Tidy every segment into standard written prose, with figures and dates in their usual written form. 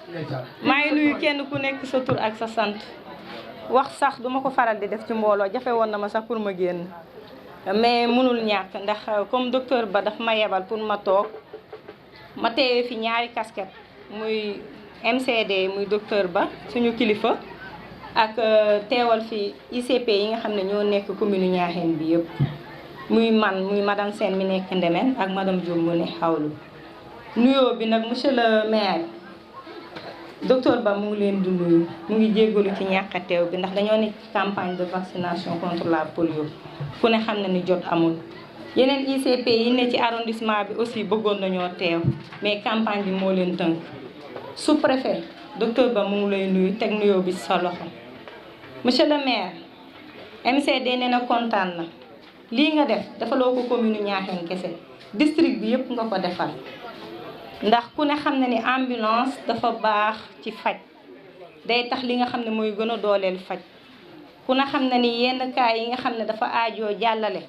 maa ngi nuyu kenn ku nekk sa tur ak sa sant wax sax duma ko faral di def ci mbooloo jafe woon na ma sax pour ma génn mais mënul ñàkk ndax comme docteur Ba daf ma yebal pour ma toog ma teewee fi ñaari casquette muy MCD muy docteur Ba suñu kilifa ak teewal fi ICP yi nga xam ne ñoo nekk commune Niakhène bi yëpp muy madame Sène mi nekk Ndemène ak madame Diop mu ne xawlu nuyoo bi nag monsieur le maire docteur Ba mu ngi leen di nuyu mu ngi jéggalu ci ñàkk a teew bi ndax dañoo nekk ci campagne de vaccination contre la polio ku ne xam na ni jot amul yeneen ICP yi ne ci arrondissement bi aussi bëggoon nañoo teew mais campagne bi moo leen tënk sous-préfet docteur Ba mu ngi lay nuyu teg nuyoo bi sa loxo monsieur le maire MCD nee na kontaan na lii nga def defaloo ko commune Niakhène kese district bi yëpp nga ko defal ndax ku ne xam ne ni ambulance dafa baax ci faj day tax li nga xam ne mooy gën a dooleel faj ku ne xam ne ni yenn cas yi nga xam ne dafa aajoo jàllale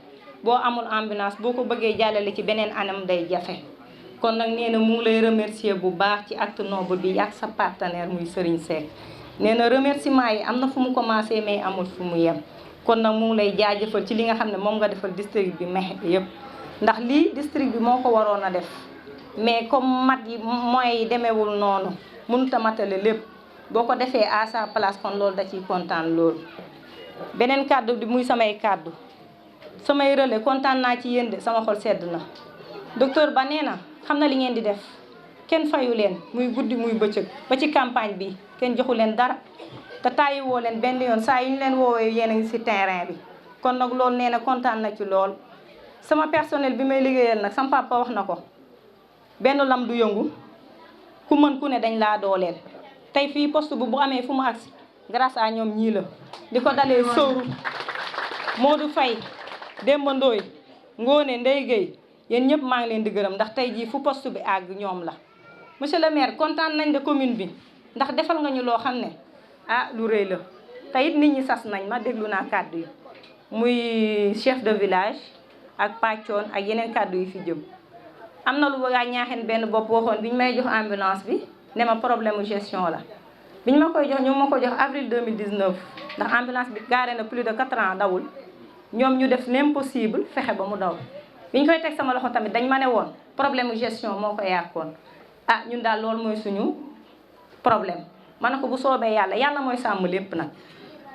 boo amul ambulance boo ko bëggee jàllale ci beneen anam day jafe kon nag nee na mu ngi lay remercier bu baax ci acte noble bi ak sa partenaire muy Serigne Seck nee na remerciement yi am na fu mu commencé mais amul fu mu yem kon nag mu ngi lay jaajëfal ci li nga xam ne moom nga defal district bi mexe yëpp ndax lii district bi moo ko waroon a def mais comme mat yi moyens yi demeewul noonu mënut a matale lépp boo ko defee à sa place kon loolu da ciy kontaan loolu. beneen kàddu bi muy samay kàddu samay relais kontaan naa ci yéen de sama xol sedd na docteur Ba nee na xam na li ngeen di def kenn fayu leen muy guddi muy bëccëg ba ci campagne bi kenn joxu leen dara te tàyyi woo leen benn yoon saa yu ñu leen woowee yéen a ngi ci terrain bi kon nag loolu nee na kontaan na ci lool. sama personnel bi may liggéeyal nag sama papa wax na ko. benn lam du yëngu ku mën ku ne dañ laa dooleel tey fii poste bu amee fu mu agsi grâce à ñoom ñii la di ko dalee Sowru Modou Faye Demba Ndoye Ngone Ndeye Gueye yéen ñëpp maa ngi leen di gërëm ndax tey jii fu poste bi àgg ñoom la monsieur le maire kontaan nañ de commune bi ndax defal nga ñu loo xam ne ah lu rëy la te it nit ñi sas nañ ma déglu naa kàddu yi muy chef de village ak pàccoon ak yeneen kàddu yi fi jëm am na lu waa Niakhène benn bopp waxoon bi ñu may jox ambulance bi ne ma problème gestion la bi ñu ma koy jox ñu ma ko jox avril 2019 ndax ambulance bi garé na plus de 4 ans dawul ñoom ñu def l'impossible fexe ba mu daw bi ñu koy teg sama loxo tamit dañ ma ne woon problème gestion moo ko yàqoon ah ñun daal loolu mooy suñu problème ma ne ko bu soobee yàlla mooy sàmm lépp nag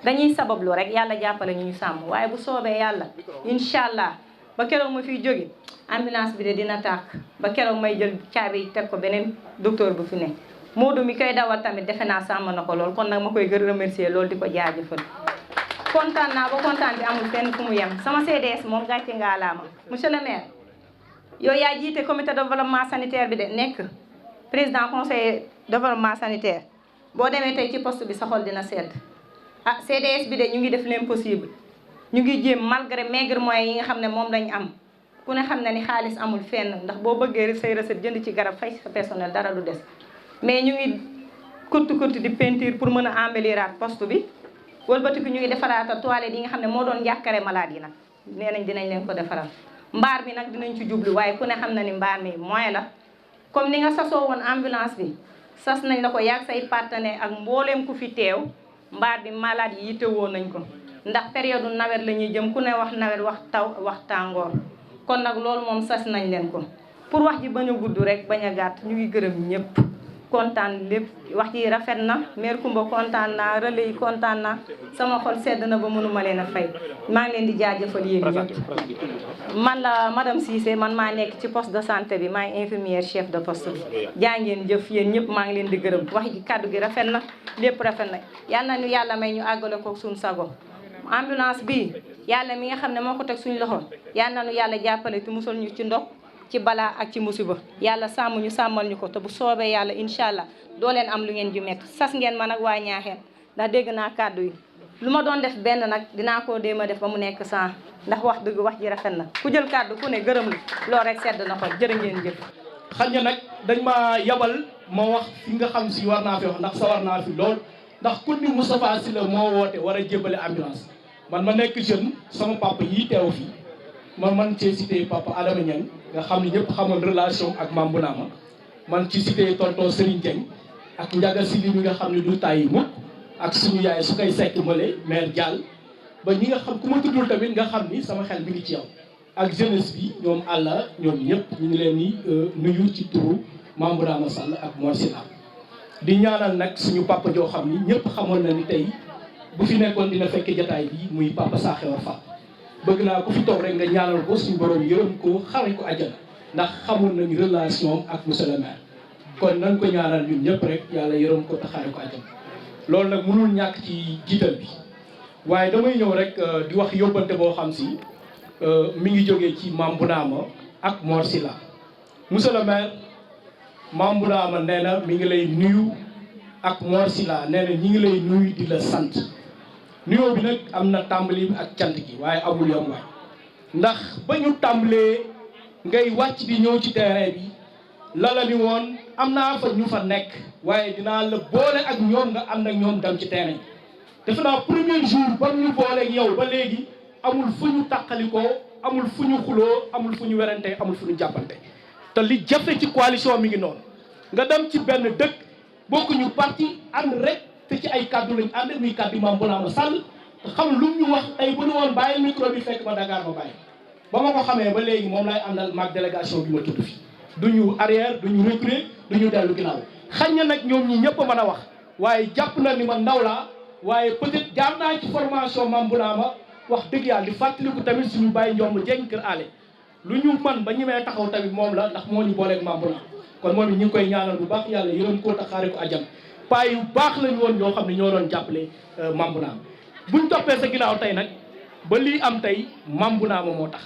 dañuy sabablu rek yàlla jàppale ñu sàmm waaye bu soobee yàlla incha allah ba keroog ma fiy jóge ambulance bi de dina tàkk ba keroog may jël caabi teg ko beneen docteur bu fi ne Modou mi koy dawal tamit defe naa sàmm na ko lool kon nag ma koy gën remercier loolu di ko jaajëfal kontaan naa ba kontaan bi amul fenn fu mu yem sama CDS moom gàcce ngaalaama monsieur le maire yow yaa jiite comité de développement sanitaire bi de nekk président conseil développement sanitaire boo demee tey ci poste bi sa xol dina sedd ah CDS bi de ñu ngi def l'impossible ñu ngi jéem malgré maigre moyens yi nga xam ne moom lañ am ku ne xam ne ni xaalis amul fenn ndax boo bëggee say recette jënd ci garab fay sa personnel dara du des mais ñu ngi kurti di peinture pour mën a améliorer poste bi wëlbatiku ñu ngi defaraata toilette yi nga xam ne moo doon njàkkare malade yi nag nee nañ dinañ leen ko defaral mbaar mi nag dinañ ci jublu waaye ku ne xam na ni mbaar mi moyen la comme ni nga sasoo woon ambulance bi sas nañ la ko yaag say partenaire ak mbooleem ku fi teew mbaar bi malade yi yittewoo nañ ko ndax période nawet la ñuy jëm ku ne wax nawet wax taw wax tàngoor kon nag loolu moom sas nañ leen ko pour wax ji bañ a gudd rek bañ a gàtt ñu ngi gërëm ñëpp kontaan lépp wax ji rafet na maire Coumba kontaan naa relais yi kontaan naa sama xol sedd na ba mënuma leen a fay maa ngi leen di jaajëfal yéen ñëpp man la madame Cissé man maa nekk ci poste de santé bi maay infirmière chef de poste bi jaa ngeen jëf yéen ñëpp maa ngi leen di gërëm wax ji kàddu gi rafet na lépp rafet na yal na ñu yàlla may ñu àggale ko suñu sago ambulance bi yàlla mi nga xam ne moo ko teg suñu loxo yal na ñu yàlla jàppale te musal ñu ci ndox ci balaa ak ci musiba yàlla sàmm ñu sàmmal ñu ko te bu soobee yàlla incha allah doo leen am lu ngeen ju métti sas ngeen ma nag waa Niakhène ndax dégg naa kàddu yi lu ma doon def benn nag dinaa koo déema def ba mu nekk 100 ndax wax dëgg wax ji rafet na ku jël kàddu ku ne gërëm la loolu rek sedd na xol jërë ngeen jëf. xañ na nag dañ ma yabal ma wax fi nga xam si war naa fi wax ndax sa war naa fi lool ndax ku ni Moustapha Sylla moo woote war a jébale ambulance man ma nekk jeune sama papa yi teew fii man cee cité papa Adama Niang nga xam ne ñëpp xamoon relation ak Mame Bounama man ci cité tonton Serigne Dieng ak Ndiaga Sylla mi nga xam ne du tàyyi mukk ak suñu yaay su koy sekk male maire Diall ba ñi nga xam ku ma tuddul tamit nga xam ni sama xel mi ngi ci yow ak jeunesse bi ñoom àlla ñoom ñëpp ñu ngi leen di nuyu ci turu Mame Bounama Sall ak Mor Sylla di ñaanal nag suñu papa joo xam ni ñëpp xamoon na ni tey bu fi nekkoon dina fekk jataay bi muy papa Sakhewar Fall bëgg naa ku fi toog rek nga ñaanal ko suñu borom yërëm ko xare ko àjjana ndax xamoon nañu relation ak monsieur le maire kon nañ ko ñaanal ñun ñëpp rek yàlla yërëm ko te xare ko àjjana loolu nag mënul ñàkk ci jiital bi waaye damay ñëw rek di wax yóbbante boo xam si mi ngi jógee ci Mame Bounama ak Mor Sylla monsieur le maire Mame Bounama nee na mi ngi lay nuyu ak Mor Sylla nee na ñi ngi lay nuyu di la sant nuyoo bi nag am na tàmbali ak cant gi waaye amul yom waay ndax ba ñu tàmbalee ngay wàcc di ñëw ci terrain bi la ni woon am naa fa ñu fa nekk waaye dinaa la boole ak ñoom nga ànd ak ñoom dem ci terrain bi defe naa premier jour ba ñu boole ak yow ba léegi amul fu ñu tàqalikoo amul fu ñu xuloo amul fu ñu werante amul fu ñu jàppante te li jafe ci coalition mi ngi noonu nga dem ci benn dëkk bokkuñu parti ànd rek te ci ay kaddu lañ ànd muy kaddu Mame Bounama Sall te xam lu ñu wax tey bu ñu woon bàyyi micro bi fekk ba Dakar ba bàyyi ba ma ko xamee ba léegi moom lay àndal maag délégation bi ma tudd fi duñu arrière duñu reculer duñu dellu ginnaaw xañ na nag ñoom ñi ñëpp a mën a wax waaye jàpp na ni ma ndaw laa waaye peut-être jaar naa ci formation Mame Bounama wax dëgg yàlla di fàttaliku tamit suñu bàyyi njomb jeng kër ale lu ñu man ba ñemee taxaw tamit moom la ndax moo ñu booleeg Mame Bounama kon moom it ñu ngi koy ñaanal bu baax yàlla yërëm koo taxaare ko ajam paa yu baax lañu woon ñoo xam ne ñoo doon jàppale Mame Bounama buñ toppee sa ginnaaw tey nag ba lii am tey Mame Bounama moo tax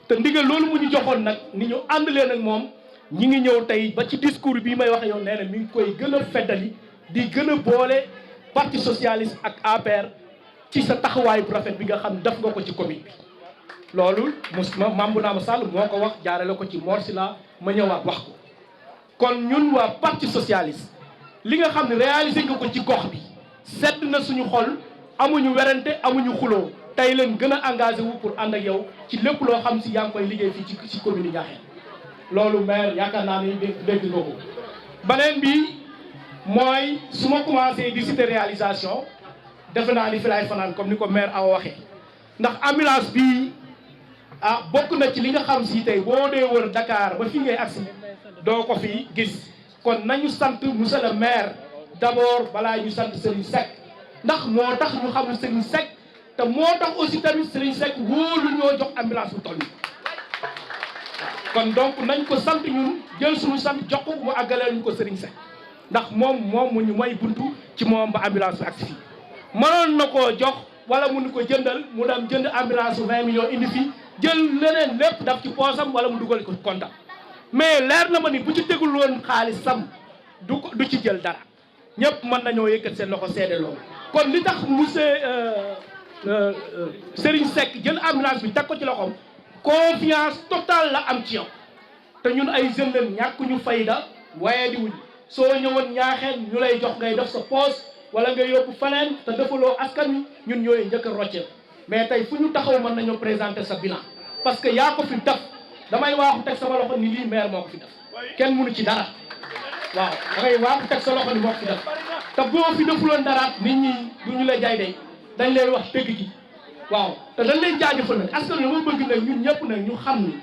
te ndigal loolu mu ñu joxoon nag ni ñu ànd leen ak moom ñi ngi ñëw tey ba ci discours bii may waxe yow nee na mi ngi koy gën a feddali di gën a boole parti socialiste ak APR ci sa taxawaay bu rafet bi nga xam def nga ko ci commune bi loolu Mame Bounama Sall moo ko wax jaarale ko ci Mor Sylla ma ñëwaat wax ko kon ñun waa parti socialiste li nga xam ne réalisé nga ko ci gox bi sedd na suñu xol amuñu werante amuñu xuloo tey leen gën a engagé wu pour ànd ak yow ci lépp loo xam si yaa ngi koy liggéey fii ci commune yi Niakhène loolu maire yaakaar naa ni dégg nga ko beneen bi mooy su ma commencé di citer réalisation defe naa ni fi laay fanaan comme ni ko maire Awa waxee ndax ambulance bii bokk na ci li nga xam si tey boo dee wër Dakar ba fi ngay agsi doo ko fi gis kon nañu sant monsieur le maire d'abord balaa ñu sant Serigne Seck ndax moo tax ñu xamul Serigne Seck te moo tax aussi tamit Serigne Seck wóolu ñoo jox ambulance bu toll kon donc nañ ko sant ñun jël suñu sant jox ko mu àggaleel ñu ko Serigne Seck ndax moom mu ñu may buntu ci moom ba ambulance bi agsi fii mënoon na koo jox wala mu nu ko jëndal mu dem jënd ambulance su 20 millions indi fii jël leneen lépp daf ci poosam wala mu dugal ko compte mais leer na ma ni bu ci tegul woon xaalis sam du ci jël dara ñëpp mën nañoo yëkkat seen loxo seede loolu kon li tax monsieur Serigne Seck jël ambulance bi teg ko ci loxoom confiance totale la am ci yow te ñun ay jeunes lañ ñàkkuñu fayda waaye di wuñ soo ñëwoon Niakhène ñu lay jox ngay def sa poos wala nga yóbbu faneen te defaloo askan wi ñun ñooy njëkk a rocceel mais tey fu ñu taxaw mën nañoo présenter sa bilan parce que yaa ko fi def damay waaxu teg sama loxo ni lii maire moo ko fi def kenn mënu ci dara waaw dangay waaxu teg sa loxo ni moo ko fi def te boo fi defuloon dara nit ñi du ñu la jaay day dañ lay wax dëgg gi waaw te dañ lay jaajëfal nag askan wi ma bëgg nag ñun ñëpp nag ñu xam ni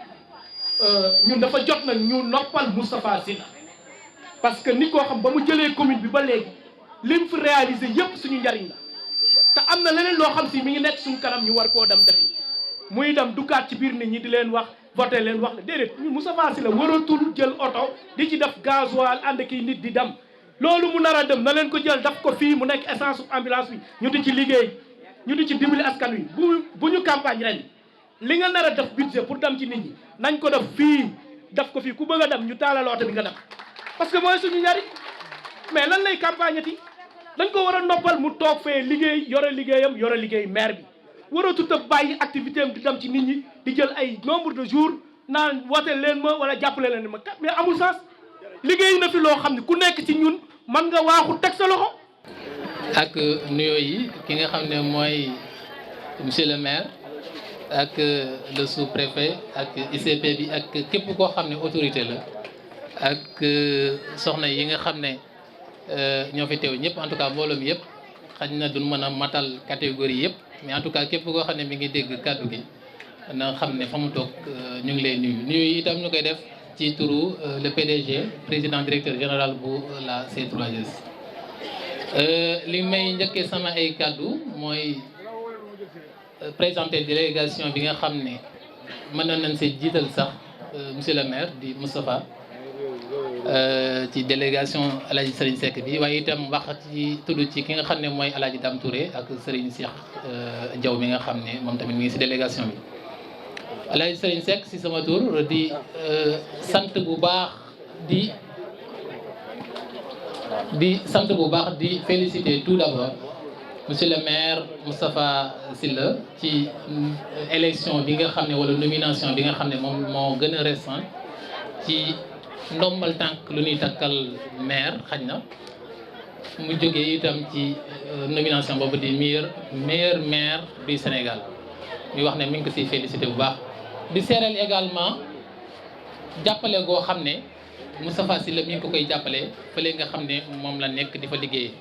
ñun dafa jot nag ñu noppal Moustapha Sylla parce que nit koo xam ba mu jëlee commune bi ba léegi lim fi réalisé yëpp suñu njariñ la te am na leneen loo xam si mi ngi nekk suñu kanam ñu war koo dem defi muy dem duggaat ci biir nit ñi di leen wax voté leen wax la déedéet ñu Moustapha Sylla waratul jël oto di ci def gasoil ànd ki nit di dem loolu mu nar a dem na leen ko jël daf ko fii mu nekk essence ambulance bi ñu di ci liggéey ñu di ci dimbali askan wi bu ñu campagne ren li nga nar a def budget pour dem ci nit ñi nañ ko def fii def ko fii ku bëgg a dem ñu taalal oto bi nga dem parce que mooy suñu njariñ mais lan lay campagne ati dañ ko war a noppal mu toog fee liggéey yore liggéeyam yore liggéey maire bi waratut a bàyyi activité am di dem ci nit ñi di jël ay nombre de jours naan woote leen ma wala jàppale leen ma mais amul sens liggéey na fi loo xam ne ku nekk ci ñun man nga waaxu teg sa loxo. ak nuyoo yi ki nga xam ne mooy monsieur le maire ak le sous-préfet ak ICP bi ak képp koo xam ne autorité la ak soxna yi nga xam ne ñoo fi teew ñëpp en tout cas mbooloo mi yëpp xañ na duñ mën a matal catégorie yëpp mais en tout cas képp koo xam ne mi ngi dégg kàddu gi na xam ne fa mu toog ñu ngi lay nuyu yi itam ñu koy def ci turu le PDG président directeur général bu la C3S. li may njëkkee sama ay kàddu mooy présenter délégation bi nga xam ne mën nañ see jiital sax monsieur le maire di Moustapha ci délégation El Hadj Serigne Seck bi waaye itam wax ci tudd ci ki nga xam ne mooy El Hadj Dame Touré ak Serigne Cheikh Diaw mi nga xam ne moom tamit mi ngi si délégation bi. El Hadj Serigne Seck si sama tour di sant bu baax di féliciter tout d'abord monsieur le maire Moustapha Sylla ci élection bi nga xam ne wala nomination bi nga xam ne moom moo gën a récent ci ndombal tànk lu ñuy takkal maire xaj na mu jógee itam ci nomination boobu di meilleur maire du Sénégal muy wax ne mi ngi ko siy félicité bu baax di seeral également jàppale goo xam ne Moustapha Sylla mi ngi ko koy jàppale fële nga xam ne moom la nekk di fa liggéeyee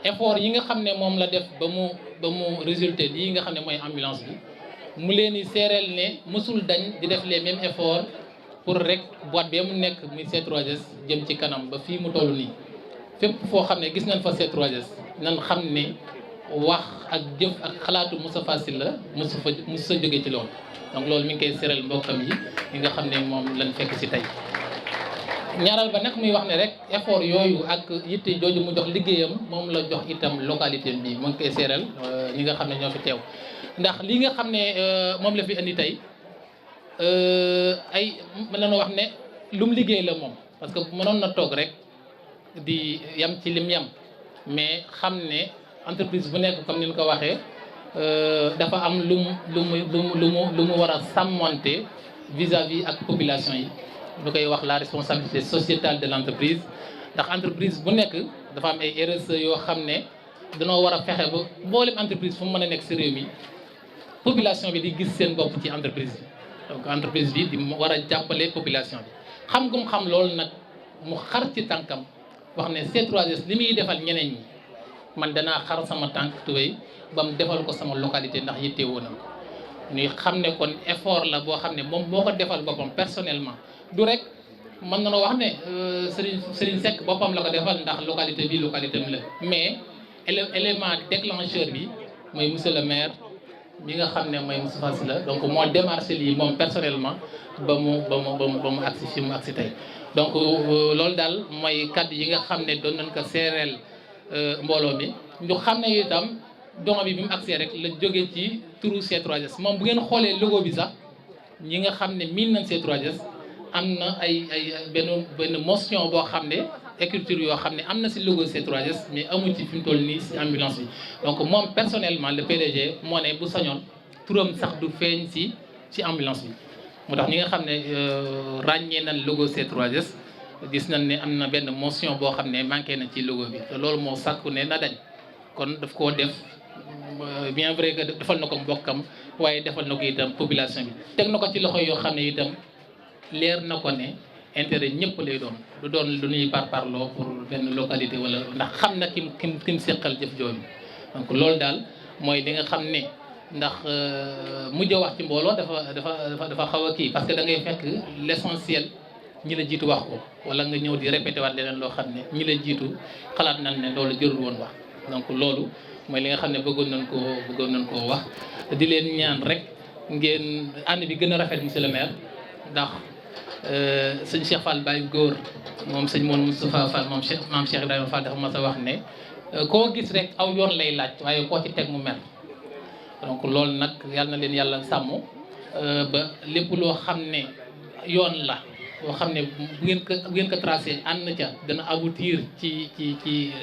effort yi nga xam ne moom la def ba mu résulté lii nga xam ne mooy ambulance bi mu leen di seeral ne mësul dañ di def les mêmes efforts pour rek boîte bi mu nekk muy C3S jëm ci kanam ba fii mu toll nii fépp foo xam ne gis nañ fa C3S nan xam ne wax ak jëf ak xalaatu Moustapha Sylla mosu sa jóge ci loolu donc loolu mi ngi koy seeral mbokkam yi nga xam ne moom lañ fekk ci tey ñaaral ba nag muy wax ne rek effort yooyu ak yitte jooju mu jox liggéeyam moom la jox itam localité bi mu ngi koy seeral ñi nga xam ne ñoo fi teew ndax li nga xam ne moom la fi indi tey ay mën nañoo wax ne lu mu liggéey la moom parce que mënoon na toog rek di yam ci lim yam mais xam ne entreprise bu nekk comme ni ñu ko waxee dafa am lu mu war a sàmmonte vis-à-vis ak population yi ñu koy wax la responsabilité sociétale de l'entreprise ndax entreprise bu nekk dafa am ay RSE yoo xam ne danoo war a fexe ba mboolem entreprise fu mu mën a nekk ci réew mi population bi di gis seen bopp ci entreprise bi donc entreprise bi di war a jàppale population bi xam gum xam loolu nag mu xar ci tànkam wax ne C3S li muy defal ñeneen ñi man danaa xar sama tànk tubéy ba mu defal ko sama localité ndax yittewoo na ko ñuy xam ne kon effort la boo xam ne moom moo ko defal boppam personnellement du rek mën na noo wax ne Serigne Seck boppam la ko defal ndax localité bi localité mi la mais élément déclencheur bi mooy monsieur le maire bi nga xam ne mooy Moustapha Sylla donc moo démarché lii moom personnellement ba mu agsi fi mu agsi tey donc loolu daal mooy kaddu yi nga xam ne doon nañ ko seereel mbooloo mi ñu xam ne itam don bi mu agsee rek la jóge ci turu C3S moom bu ngeen xoolee logo bi sax ñi nga xam ne miin nañ C3S am na ay benn motion boo xam ne écriture yoo xam ne am na si logo C3S mais amu ci fi mu toll nii si ambulance bi donc moom personnellement le PDG moo ne bu sañoon turam sax du feeñ ci ambulance bi moo tax ñi nga xam ne ràññee nañ logo C3S gis nañ ne am na benn motion boo xam ne manqué na ci logo bi te loolu moo sàkku ne na dañ kon daf koo def bien vrai que defal na ko mbokkam waaye defal na ko itam population bi teg na ko ci loxo yoo xam ne itam leer na ko ne intérêt ñëpp lay doon du doon lu ñuy parparloo pour benn localité wala ndax xam na kim seqal jëf jooju donc loolu daal mooy li nga xam ne ndax mujj wax ci mbooloo dafa xaw a kii parce que da ngay fekk l'essentiel ñi la jiitu wax ko wala nga ñëw di répété waat leneen loo xam ne ñi la jiitu xalaat nañ ne loolu jërul woon wax donc loolu mooy li nga xam ne bëggoon nañ koo wax di leen ñaan rek ngeen ànd bi gën a rafet monsieur le maire ndax sëñ Cheikh Fall Baye góor moom sëñ Moon Moustapha Fall moom maam Cheikh Ibrahima Fall dafa mas a wax ne koo gis rek aw yoon lay laaj waaye koo ci teg mu mer donc loolu nag yàlla na leen yàlla sàmm ba lépp loo xam ne yoon la boo xam ne bu ngeen ko tracé ànd na ca dana aboutir ci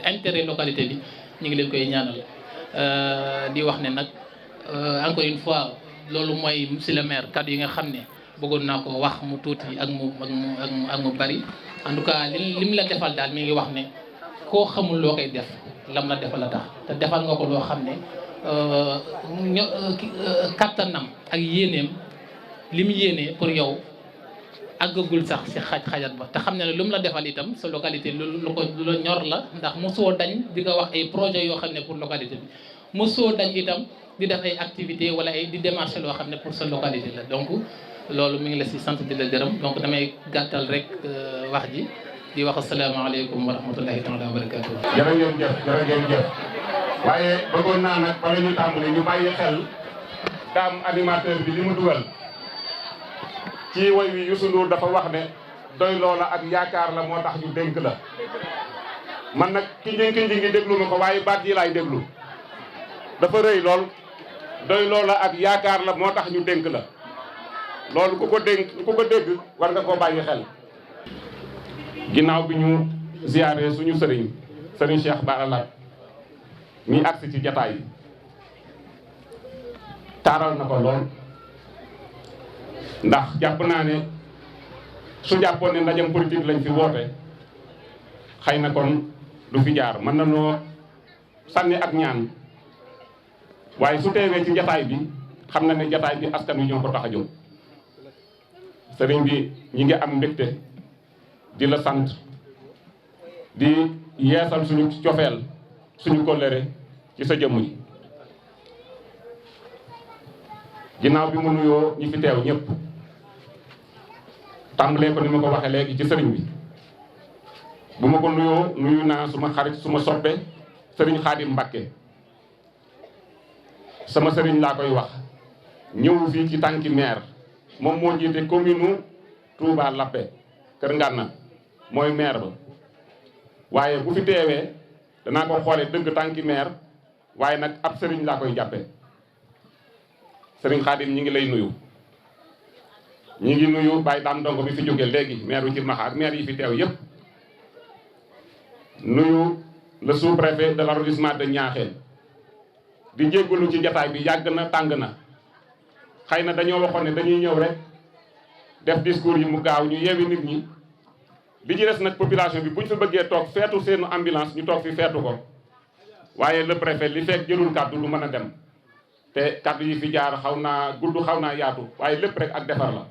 intérêt localité bi ñu ngi leen koy ñaanal di wax ne nag encore une fois loolu mooy monsieur le maire kaddu yi nga xam ne bëggoon naa ko wax mu tuuti ak mu bari en tout cas lim la defal daal mi ngi wax ne koo xamul loo koy def lam la defal la tax te defal nga ko loo xam ne kattanam ak yéeneem li mu yéenee pour yow àggagul sax si xajat ba te xam ne lu mu la defal itam sa localité lu la ñor la ndax mosoo dañ di nga wax ay projets yoo xam ne pour localité bi mosoo dañ itam di def ay activités wala ay di démarcher loo xam ne pour sa localité la donc loolu mi ngi la si sant di la gërëm donc damay gàttal rek wax ji di wax asalaamaaleykum wa rahmatullahi taala wa barakatuh. jërë ngeen jëf waaye bëggoon naa nag bala ñu tàmbali ñu bàyyi xel daam animateur bi li mu dugal ci woy wi Youssou Ndour dafa wax ne doy loola ak yaakaar la moo tax ñu dénk la man nag ki ngi déglu ma ko waaye baat yi laay déglu dafa rëy lool doy loola ak yaakaar la moo tax ñu dénk la loolu ku ko dégg war nga koo bàyyi xel. ginnaaw bi ñu ziyaare suñu sëriñ Cheikh Bara Lat mi agsi ci jataay yi taaral na ko lool ndax jàpp naa ne su jàppoon ne ndajam politique lañ fi woote xëy na kon du fi jaar mën na noo sànni ak ñaan waaye su teewee ci jataay bi xam na ne jataay bi askan wi ñoo ko tax a jóg sëriñ bi ñi ngi am mbégte di la sant di yeesal suñu cofeel suñu kóllëre ci sa jëmm yi ginnaaw bi mu nuyoo ñi fi teew ñëpp tàmbalee ko ni ma ko waxee léegi ci sëriñ bi bu ma ko nuyoo nuyu naa suma xarit suma soppe sëriñ Xaadim Mbakke sama sëriñ laa koy wax ñëw fii ci tànki maire moom moo jiite commune Touba Lappé Kër Ngànna mooy maire ba waaye bu fi teewee danaa ko xoolee dëgg tànki maire waaye nag ab sëriñ laa koy jàppe sëriñ Xaadim ñi ngi lay nuyu ñi ngi nuyu Baye Dame Ndongo bi fi jóge léegi maire wu Cilmaxa ak maire yi fi teew yépp nuyu le sous-préfet de l'arrondissement de Niakhène di jéggalu ci jataay bi yàgg na tàng na xëy na dañoo waxoon ne dañuy ñëw rek def discours yi mu gaaw ñu yeewi nit ñi li ci des nag population bi bu ñu fi bëggee toog feetu seenu ambulance ñu toog fi feetu ko waaye le préfet li fekk jëlul kàddu lu mën a dem te kàddu yi fi jaar xaw naa gudd xaw naa yaatu waaye lépp rek ak defar la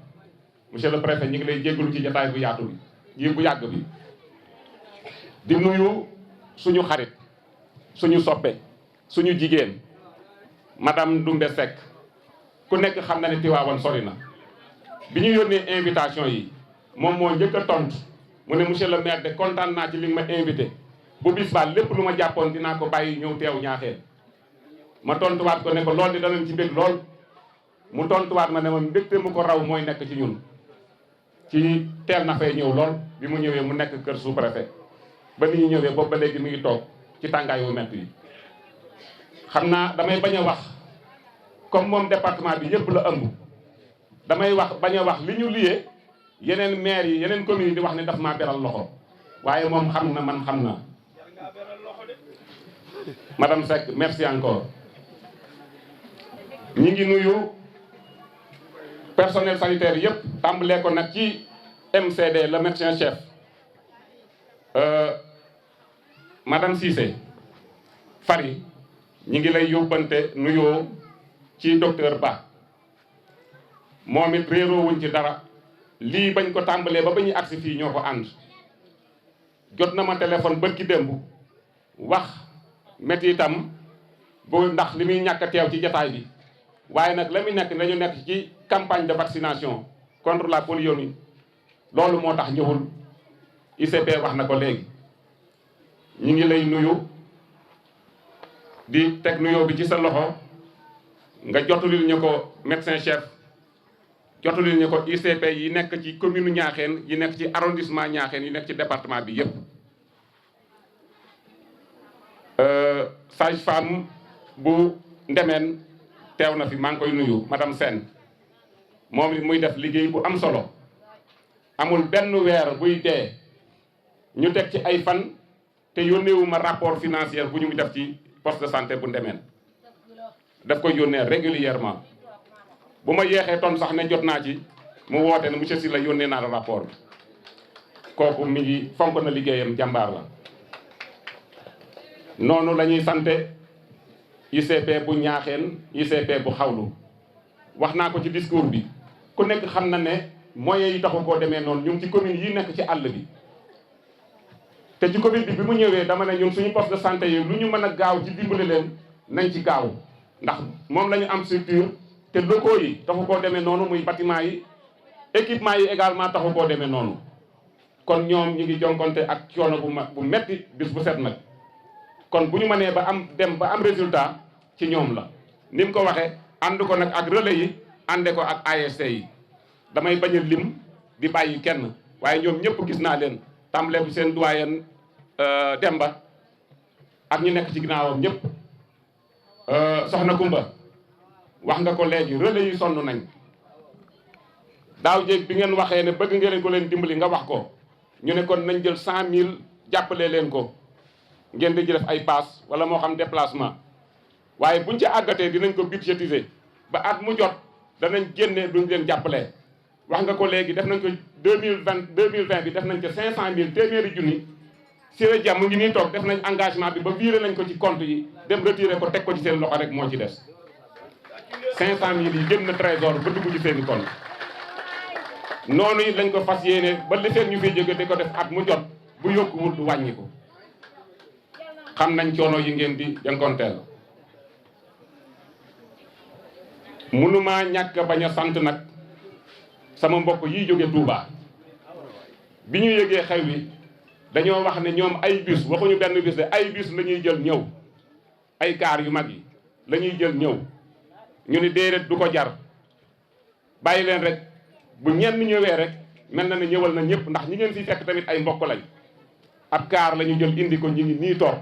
monsieur le préfet ñu ngi lay jéggalu ci jataay bu yaatu bi yi bu yàgg bi di nuyu suñu xarit suñu soppe suñu jigéen madame Doumbé Seck ku nekk xam na ne Tiwaawan sori na bi ñu yónnee invitation yi moom moo njëkk a tontu mu ne monsieur le maire de kontaan naa ci li nga ma invité bu bis ba lépp lu ma jàppoon dinaa ko bàyyi ñëw teew Ñaaxeen ma tontuwaat ko ne ko lool di danañ ci bég lool mu tontuwaat ma ne ma mbégte mu ko raw mooy nekk ci ñun ci teel na fay ñëw lool bi mu ñëwee mu nekk kër sous-préfet ba ni ñu ñëwee boobu ba léegi mi ngi toog ci tàngaay wu metti yi xam naa damay bañ a wax comme moom département bi yëpp la ëmb damay bañ a wax li ñu liyee yeneen maire yi yeneen communes yi di wax ne daf maa beral loxo waaye moom xam na man xam na madame Seck merci encore ñi ngi nuyu personnel sanitaire yëpp tàmbalee ko nag ci MCD le médecin chef madame Cissé Fari ñi ngi lay yóbbante nuyoo ci docteur Ba moom it réeroo wuñ ci dara lii bañ ko tàmbalee ba ñu agsi fii ñoo ko ànd jot na ma téléphone bërki démb wax métti itam bu ndax li muy ñàkk a teew ci jataay bi waaye nag la muy nekk dañu nekk ci campagne de vaccination contre la poliomyélite loolu moo tax ñëwul ICP wax na ko léegi ñi ngi lay nuyu di teg nuyoo bi ci sa loxo nga jotulil ñu ko médecin chef jotulil ñu ko ICP yi nekk ci commune Niakhène yi nekk ci arrondissement Niakhène yi nekk ci département bi yépp sage-femme bu Ndemeen teew na fi maa ngi koy nuyu madame Sène moom it muy def liggéey bu am solo amul benn weer buy dee ñu teg ci ay fan te yónneewuma rapport financier bu ñu def ci poste de santé bu Ndemeen daf koy yónnee régulièrement bu ma yeexee ton sax ne jot naa ci mu woote ne monsieur Sylla yónnee naa la rapport bi kooku mi ngi fonk na liggéeyam jàmbaar la noonu la ñuy sante ICP bu Ñaaxeen ICP bu Xawlu wax naa ko ci discours bi ku nekk xam na ne moyens yi taxu koo demee noonu ñu ngi ci commune yi nekk ci àll bi te ci Covid bi mu ñëwee dama ne ñun suñu poste de santé yi lu ñu mën a gaaw ci dimbali leen nañ ci gaaw ndax moom la ñu am structure te locaux yi taxu koo demee noonu muy bâtiment yi équipement yi également taxu koo demee noonu kon ñoom ñu ngi jonkonte ak coono bu metti bis bu set nag kon bu ñu mënee ba am dem ba am résultat ci ñoom la ni mu ko waxee ànd ko nag ak relais yi ànde ko ak ASC yi damay bañ a lim di bàyyi kenn waaye ñoom ñëpp gis naa leen tàmbalee bi seen doyen Demba ak ñu nekk ci ginnaawam ñëpp soxna Kumba wax nga ko léegi relais yi sonn nañ daaw jéeg bi ngeen waxee ne bëgg ngeen ko leen dimbali nga wax ko ñu ne kon nañ jël 100000 jàppale leen ko ngeen di def ay pass wala moo xam déplacement waaye buñ ci àggatee dinañ ko budgétiser ba at mu jot danañ génne duñ leen jàppale. wax nga ko léegi def nañ ko 2020 bi def nañ ko 500000 téeméeri junni Siré Dia mu ngi nii toog def nañ engagement bi ba viré nañ ko ci compte yi dem retiré ko teg ko ci seen loxo rek moo ci des 500000 yi génn na trésor ba dugg ci seen i compte noonu it lañ ko fas yéene ba li seen ñu fiy jóge di ko def at mu jot bu yokkuwul du wàññi ko xam nañ coono yi ngeen di jànkonteel mënuma ñàkk bañ a sant nag sama mbokk yi jóge Touba bi ñu yëgee xew wi dañoo wax ne ñoom ay bus waxuñu benn bus de ay bus la ñuy jël ñëw ay kaar yu mag yi la ñuy jël ñëw ñu ni déedéet du ko jar bàyyi leen rek bu ñenn ñëwee rek mel na ne ñëwal na ñëpp ndax ñi ngeen fi fekk tamit ay mbokk lañ ab kaar la ñu jël indi ko ñi ngi nii toog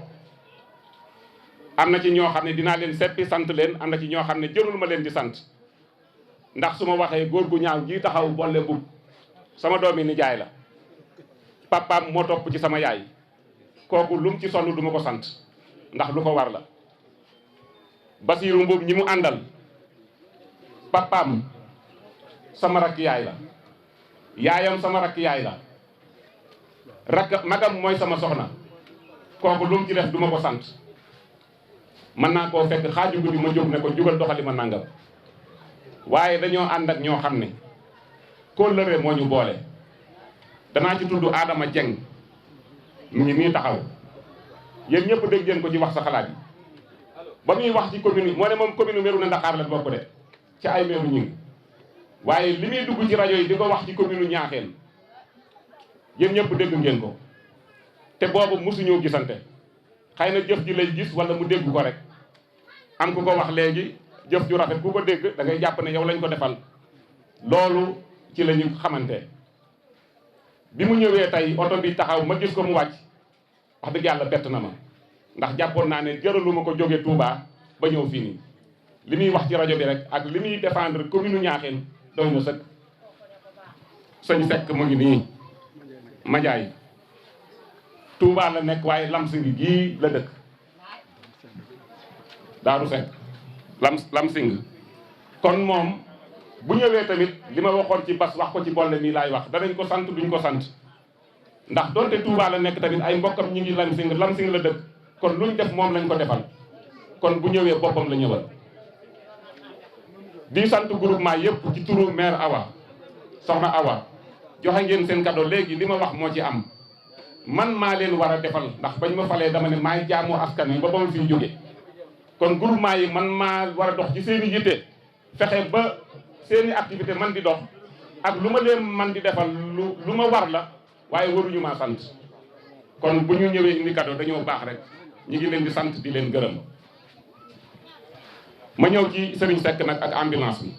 am na ci ñoo xam ne dinaa leen seppi sant leen am na ci ñoo xam ne jërul ma leen di sant ndax su ma waxee góor gu ñaaw ji taxaw boole mbub sama doomi nijaay la papaam moo topp ci sama yaay kooku lum ci sonn du ma ko sant ndax lu ko war la Basiiru Mbuub ñi mu àndal papaam sama rakk yaay la yaayam sama rakk yaay la rakk magam mooy sama soxna kooku lum ci def du ma ko sant mën naa koo fekk xaaju guddi ma jóg ne ko jugal doxali ma nangam waaye dañoo ànd ak ñoo xam ne kóllëre moo ñu boole danaa ci tudd Adama Dieng mu ngi nii taxaw yéen ñëpp dégg ngeen ko ci wax sa xalaat yi ba muy wax ci commune moo ne moom commune Mérina Dakhar la bokk de ci ay meeru ñu ngi waaye li muy dugg ci rajo yi di ko wax ci commune Ñaaxeen yéen ñëpp dégg ngeen ko te boobu mosuñoo gisante xëy na jëf ji lay gis wala mu dégg ko rek am ku ko wax léegi jëf ju rafet ku ko dégg da ngay jàpp ne yow lañ ko defal loolu ci la ñu xamante bi mu ñëwee tey oto bi taxaw ma gis ko mu wàcc wax dëgg yàlla bett na ma ndax jàppoon naa ne jëralu ma ko jóge Touba ba ñëw fii nii li muy wax ci rajo bi rek ak li muy défendre commune Ñaaxeen doy na sëkk sëñ Seck mu ngi nii Madiaye Touba la nekk waaye Lamsing gii la dëkk Daaru Seck Lamsing kon moom bu ñëwee tamit li ma waxoon ci bas wax ko ci bolle mii laay wax danañ ko sant duñ ko sant ndax donte Touba la nekk tamit ay mbokkam ñi ngi Lamsing la dëkk kon luñ def moom lañ ko defal kon bu ñëwee boppam la ñëwal di sant groupement yëpp ci turu maire Awa soxna Awa joxe ngeen seen cadeau léegi li ma wax moo ci am man maa leen war a defal ndax bañ ma falee dama ne maay jaamu askan wi ba ba ma fiy jóge kon groupement yi man maa war a dox ci seen i yitte fexe ba seeni activité man di dox ak lu ma leen man di defal lu ma war la waaye waruñu maa sant kon bu ñu ñëwee indi cadeau dañoo baax rek ñi ngi leen di sant di leen gërëm ma ñëw ci Serigne Seck nag ak ambulance bi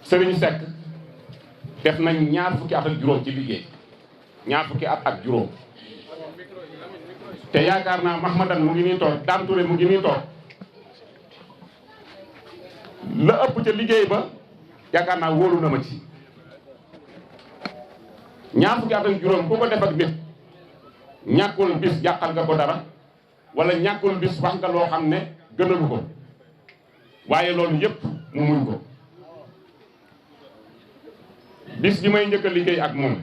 Serigne Seck def nañ ñaar fukki at ak juróom ci liggéey ñaar fukki at ak juróom te yaakaar naa Mahmadan mu ngi nii toog Dame Touré mu ngi nii toog la ëpp ca liggéey ba yaakaar naa wóolu na ma ci ñaar fukki at ak juróom ku ko def ak nit ñàkkul bis jàqal nga ko dara wala ñàkkul bis wax nga loo xam ne gënalu ko waaye loolu yépp mu muñ ko bis bi may njëkk a liggéey ak moom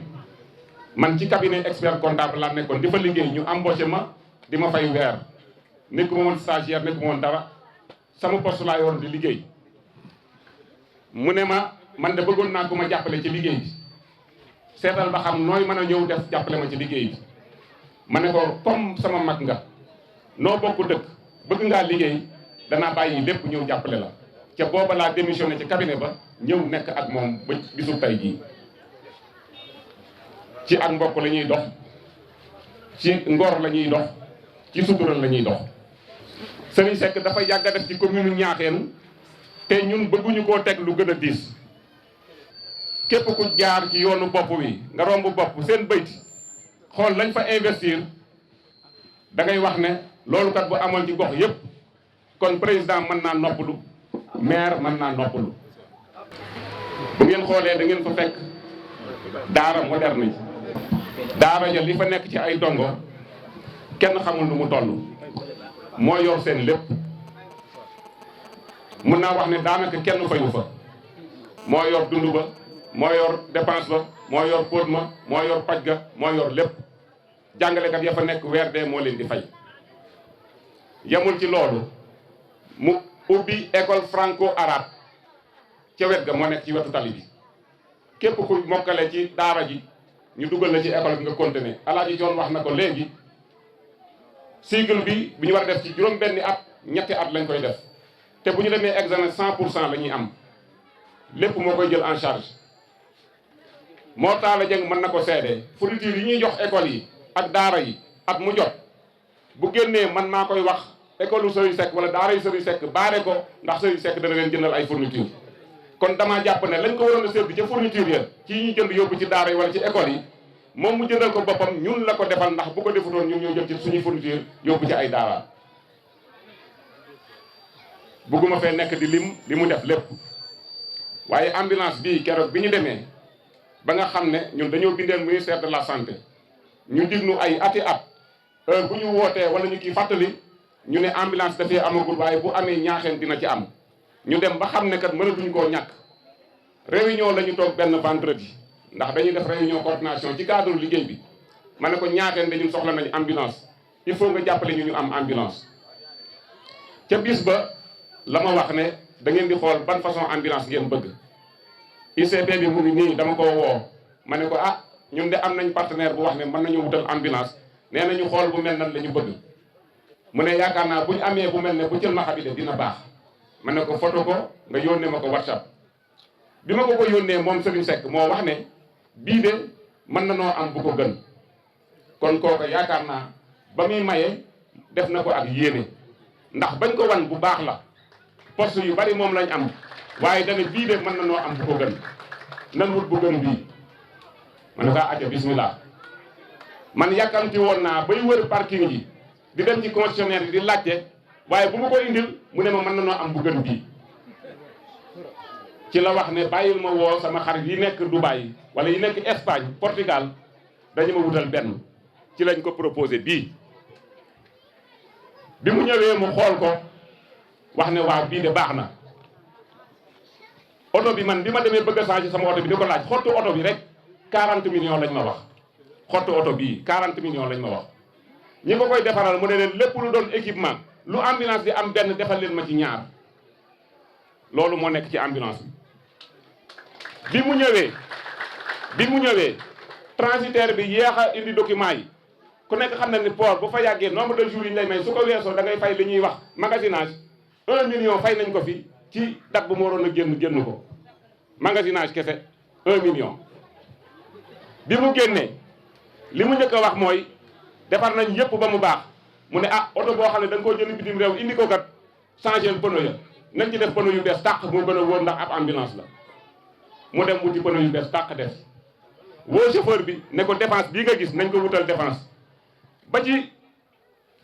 man ci cabinet expert comptable laa nekkoon di fa liggéey ñu embauché ma di ma fay weer nekku ma woon stagiaire nekku ma woon dara sama poste laa yor di liggéey mu ne ma man de bëggoon naa ko ma jàppale ci liggéey bi seetal ba xam nooy mën a ñëw def jàppale ma ci liggéey bi ma ne ko comme sama mag nga noo bokk dëkk bëgg ngaa liggéey danaa bàyyi lépp ñëw jàppale la ca booba laa démissionné ci cabinet ba ñëw nekk ak moom ba bisu tey jii ci ak mbokk la ñuy dox ci ngor la ñuy dox ci sutural la ñuy dox Serigne Seck dafa yàgg a def ci commune Niakhène te ñun bëgguñu koo teg lu gën a diis képp ku jaar ci yoonu bopp wi nga romb bopp seen bayti xool lañ fa investir da ngay wax ne loolu kat bu amoon ci gox yépp kon président mën naa noppalu maire mën naa noppalu bu ngeen xoolee da ngeen fa fekk daara moderne yi daara ja li fa nekk ci ay dongo kenn xamul nu mu toll moo yor seen lépp mun naa wax ne daanaka kenn fayu fa moo yor dund ba moo yor dépense ba moo yor póot ma moo yor paj ga moo yor lépp jàngalekat ya fa nekk weer dee moo leen di fay yamul ci loolu mu ubbi école franco arabe ca wet ga moo nekk ci wetu tali bi képp ku mokkale ci daara ji ñu dugal la ci école bi nga continuer Alaaji Joon wax na ko léegi cycle bi ñu war a def ci juróom benni at ñetti at lañ koy def te bu ñu demee examen 100% la ñuy am lépp moo koy jël en charge moo taala jëng mën na ko seede fourniture yi ñuy jox école yi ak daara yi at mu jot bu génnee man maa koy wax école u Serigne Seck wala daara yu Serigne Seck baare ko ndax Serigne Seck dana leen jëndal ay fourniture kon damaa jàpp ne lañ ko waroon a séddu ca fourniture ya ci ñuy jënd yóbbu ci daara yi wala ci école yi moom mu jëndal ko boppam ñun la ko defal ndax bu ko defutoon ñun ñoo jël ci suñuy fourniture yóbbu ci ay daara bugguma fee nekk di lim li mu def lépp waaye ambulance bii keroog bi ñu demee ba nga xam ne ñun dañoo bindeel ministère de la santé ñu dignu ay ati at heure bu ñu wootee wala ñu kii fàttali ñu ne ambulance dafee amagul waaye bu amee Ñaaxeen dina ci am ñu dem ba xam ne kat mënatuñ koo ñàkk réunion la ñu toog benn vendredi ndax dañuy def réunion coordination ci cadre liggéey bi ma ne ko Ñaaxeen dañu soxla nañu ambulance il faut nga jàppale ñu am ambulance ca bis ba la ma wax ne da ngeen di xool ban façon ambulance ngeen bëgg ICP bi mu ngi nii dama ko woo ma ne ko ah ñun de am nañ partenaire bu wax ne mën nañu wutal ambulance nee nañu xool bu mel nan la ñu bëgg mu ne yaakaar naa bu ñu amee bu mel ne bu jël ma xabi de dina baax ma ne ko photo ko nga yónnee ma ko WhatsApp bi ma ko yónnee moom Serigne Seck moo wax ne bii de mën na noo am bu ko gën kon kooku yaakaar naa ba muy maye def na ko ak yéene ndax bañ ko wan bu baax la poste yu bari moom lañ am waaye dana bii de mën na noo am bu ko gën nan wut bu gën bii ma ne ko acca bismillah man yàkkamti woon naa bay wër parking yi di dem ci concessionnaire yi di laajte waaye bu ma ko indil mu ne ma mën na noo am bu gën bii ci la wax ne bàyyil ma woo sama xarit yi nekk Dubaï wala yi nekk Espagne Portugal dañu ma wutal benn ci lañ ko proposé bii bi mu ñëwee mu xool ko wax ne waaw bii de baax na oto bi man bi ma demee bëgg a changer sama oto bi di ko laaj xottu oto bi rek 40 millions lañ ma wax xottu oto bii 40 millions lañ ma wax ñi ko koy defaral mu ne leen lépp lu doon équipement lu ambulance di am benn defal leen ma ci ñaar loolu moo nekk ci ambulance bi bi mu ñëwee transitaire bi yéex a indi document yi ku nekk xam na ni port bu fa yàggee nombre de jours yi ñu lay may su ko weesoo da ngay fay li ñuy wax magasinage 1 million fay nañ ko fi ci date bu mu waroon a génn ko magasinage kese 1 million bi mu génnee li mu njëkk a wax mooy defar nañ yëpp ba mu baax mu ne ah oto boo xam ne da nga koo jënd bitim réew indi ko kat changé pneu ya nañ ci def pneu yu bees tàq mu gën a wóor ndax ab ambulance la mu dem wuti pneu yu bees tàq def woo chauffeur bi ne ko défense bii nga gis nañ ko wutal défense ba ci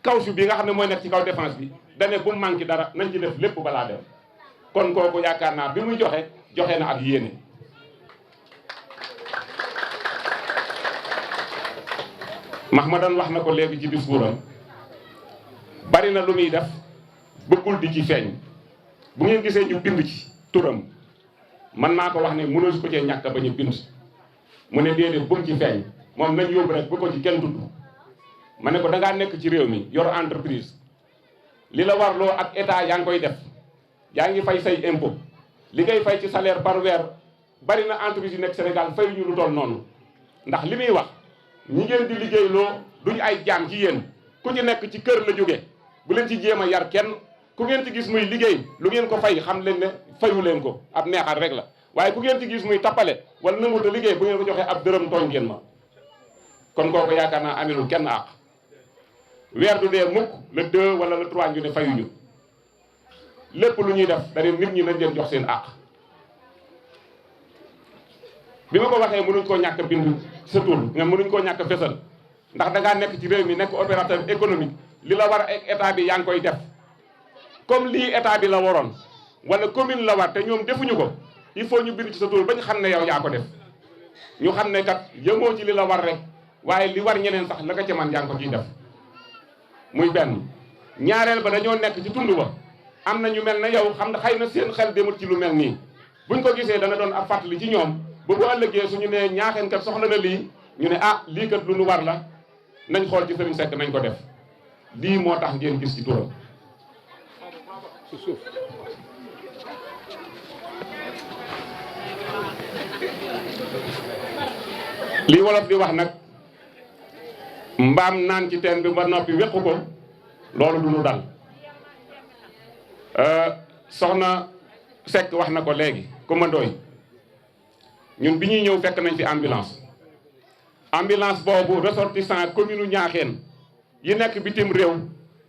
caoutchouc bi nga xam ne mooy nekk ci kaw défense bi dane bu mu manqué dara nañ ci def lépp balaa dem kon kooku yaakaar naa bi muy joxe na ak yéene Mahmadan wax na ko léegi ci discours am bari na lu muy def bëggul di ci feeñ bu ngeen gisee ñu bind ci turam man maa ko wax ne mënoo si ko cee ñàkk ba ñu bind mu ne déedéet bu mu ci feeñ moom nañ yóbbu rek bu ko ci kenn tudd ma ne ko dangaa nekk ci réew mi yor entreprise li la warloo ak état yaa ngi koy def yaa ngi fay say impôt li ngay fay ci salaire par weer bari na entreprise yu nekk Sénégal fayuñu lu toll noonu ndax li muy wax ñi ngeen di liggéeyloo duñu ay jaam ci yéen ku ci nekk ci kër la jóge bu leen ci jéem a yar kenn ku ngeen ci gis muy liggéey lu ngeen ko fay xam leen ne fayu leen ko ab neexal rek la waaye ku ngeen ci gis muy tappale wala nanguta liggéey bu ngeen ko joxee ab dërëm tooñ ngeen ma kon kooku yaakaar naa amelul kenn àq weer du dee mukk le 2 wala le 3 ñu ne fayuñu lépp lu ñuy def dañu nit ñi nañ leen jox seen àq bi ma ko waxee mënuñ koo ñàkk bind sa tur nga mënuñ koo ñàkk fesal ndax da ngaa nekk ci réew mi nekk opérateur économique li la war ak état bi yaa ngi koy def comme lii état bi la waroon wala commune la war te ñoom defuñu ko il faut ñu bind ci sa tur ba ñu xam ne yow yaa ko def ñu xam ne kat yëmoo ci li la war rek waaye li war ñeneen sax la nga ca man yaa ngi ko ciy def muy benn ñaareel ba dañoo nekk ci tund ba am na ñu mel ne yow xam ne xëy na seen xel demul ci lu mel nii buñ ko gisee dana doon ab fàttali ci ñoom ba bu ëllëgee suñu nee ñaaxeen kat soxla na lii ñu ne ah lii kat lu nu war la nañ xool ci Serigne Seck nañ ko def lii moo tax ngeen gis ci turam lii wolof di wax nag mbaam naan ci teen bi ba noppi wéqu ko loolu du nu dal soxna Seck wax na ko léegi commandooy ñun bi ñuy ñëw fekk nañ fi ambulance boobu ressortissant commune Ñaaxeen yi nekk bitim réew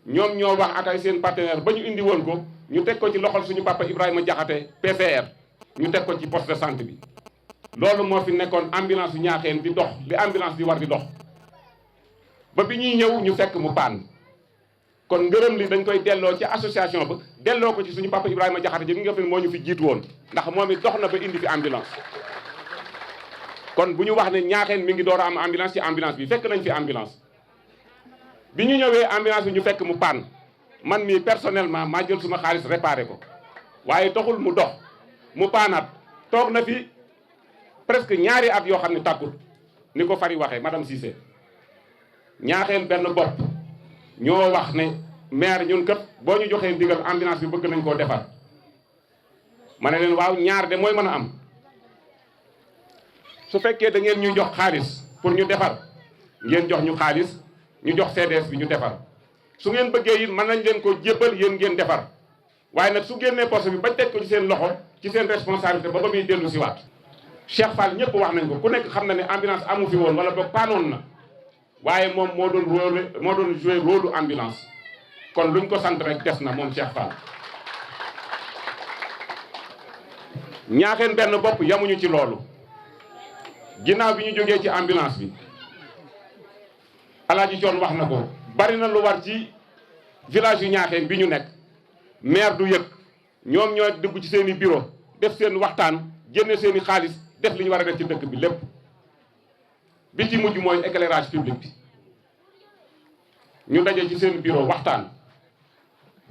ñoom ñoo wax ak ay seen partenaire ba ñu indi woon ko ñu teg ko ci loxol suñu papa Ibrahima Diakhaté PCR ñu teg ko ci poste de santé bi loolu moo fi nekkoon ambulance yu Ñaaxeen di dox li ambulance di war di dox ba bi ñuy ñëw ñu fekk mu paan kon ngërëm li dañ koy delloo ci association ba delloo ko ci suñu papa Ibrahima Diakhaté ji nga fi moo ñu fi jiitu woon ndax moom it dox na ba indi fi ambulance kon bu ñu wax ne Ñaaxeen mi ngi door a am ambulance ci ambulance bi fekk nañ fi ambulance bi ñu ñëwee ambulance bi ñu fekk mu paan man mii personnellement maa jël suma xaalis réparé ko waaye taxul mu dox mu paanaat toog na fi presque ñaari at yoo xam ne tàkkut ni ko Fari waxee madame Cissé Ñaaxeen benn bopp ñoo wax ne maire ñun kat boo ñu joxee ndigal ambulance bi bëgg nañ koo defar ma ne leen waaw ñaar de mooy mën a am su fekkee da ngeen ñuy jox xaalis pour ñu defar ngeen jox ñu xaalis ñu jox CDS bi ñu defar su ngeen bëggee it mën nañ leen ko jébbal yéen ngeen defar waaye nag su génnee poste bi bañ teg ko ci seen loxo ci seen responsabilité ba ba muy dellu si waat Cheikh Fall ñëpp wax nañ ko ku nekk xam na ne ambulance amu fi woon wala boog paanoon na waaye moom moo doon jouer rôle ambulance kon luñ ko sant rek des na moom Cheikh Fall. Ñaaxeen benn bopp yamuñu ci loolu ginnaaw bi ñu jógee ci ambulance bi Alaaji Coon wax na ko bari na lu war ci village yu Ñaaxeen bi ñu nekk maire du yëg ñoom ñoo dugg ci seen i bureau def seen waxtaan génne seen i xaalis def li ñu war a def ci dëkk bi lépp bi ci mujj mooy éclairage public bi ñu daje ci seen bureau waxtaan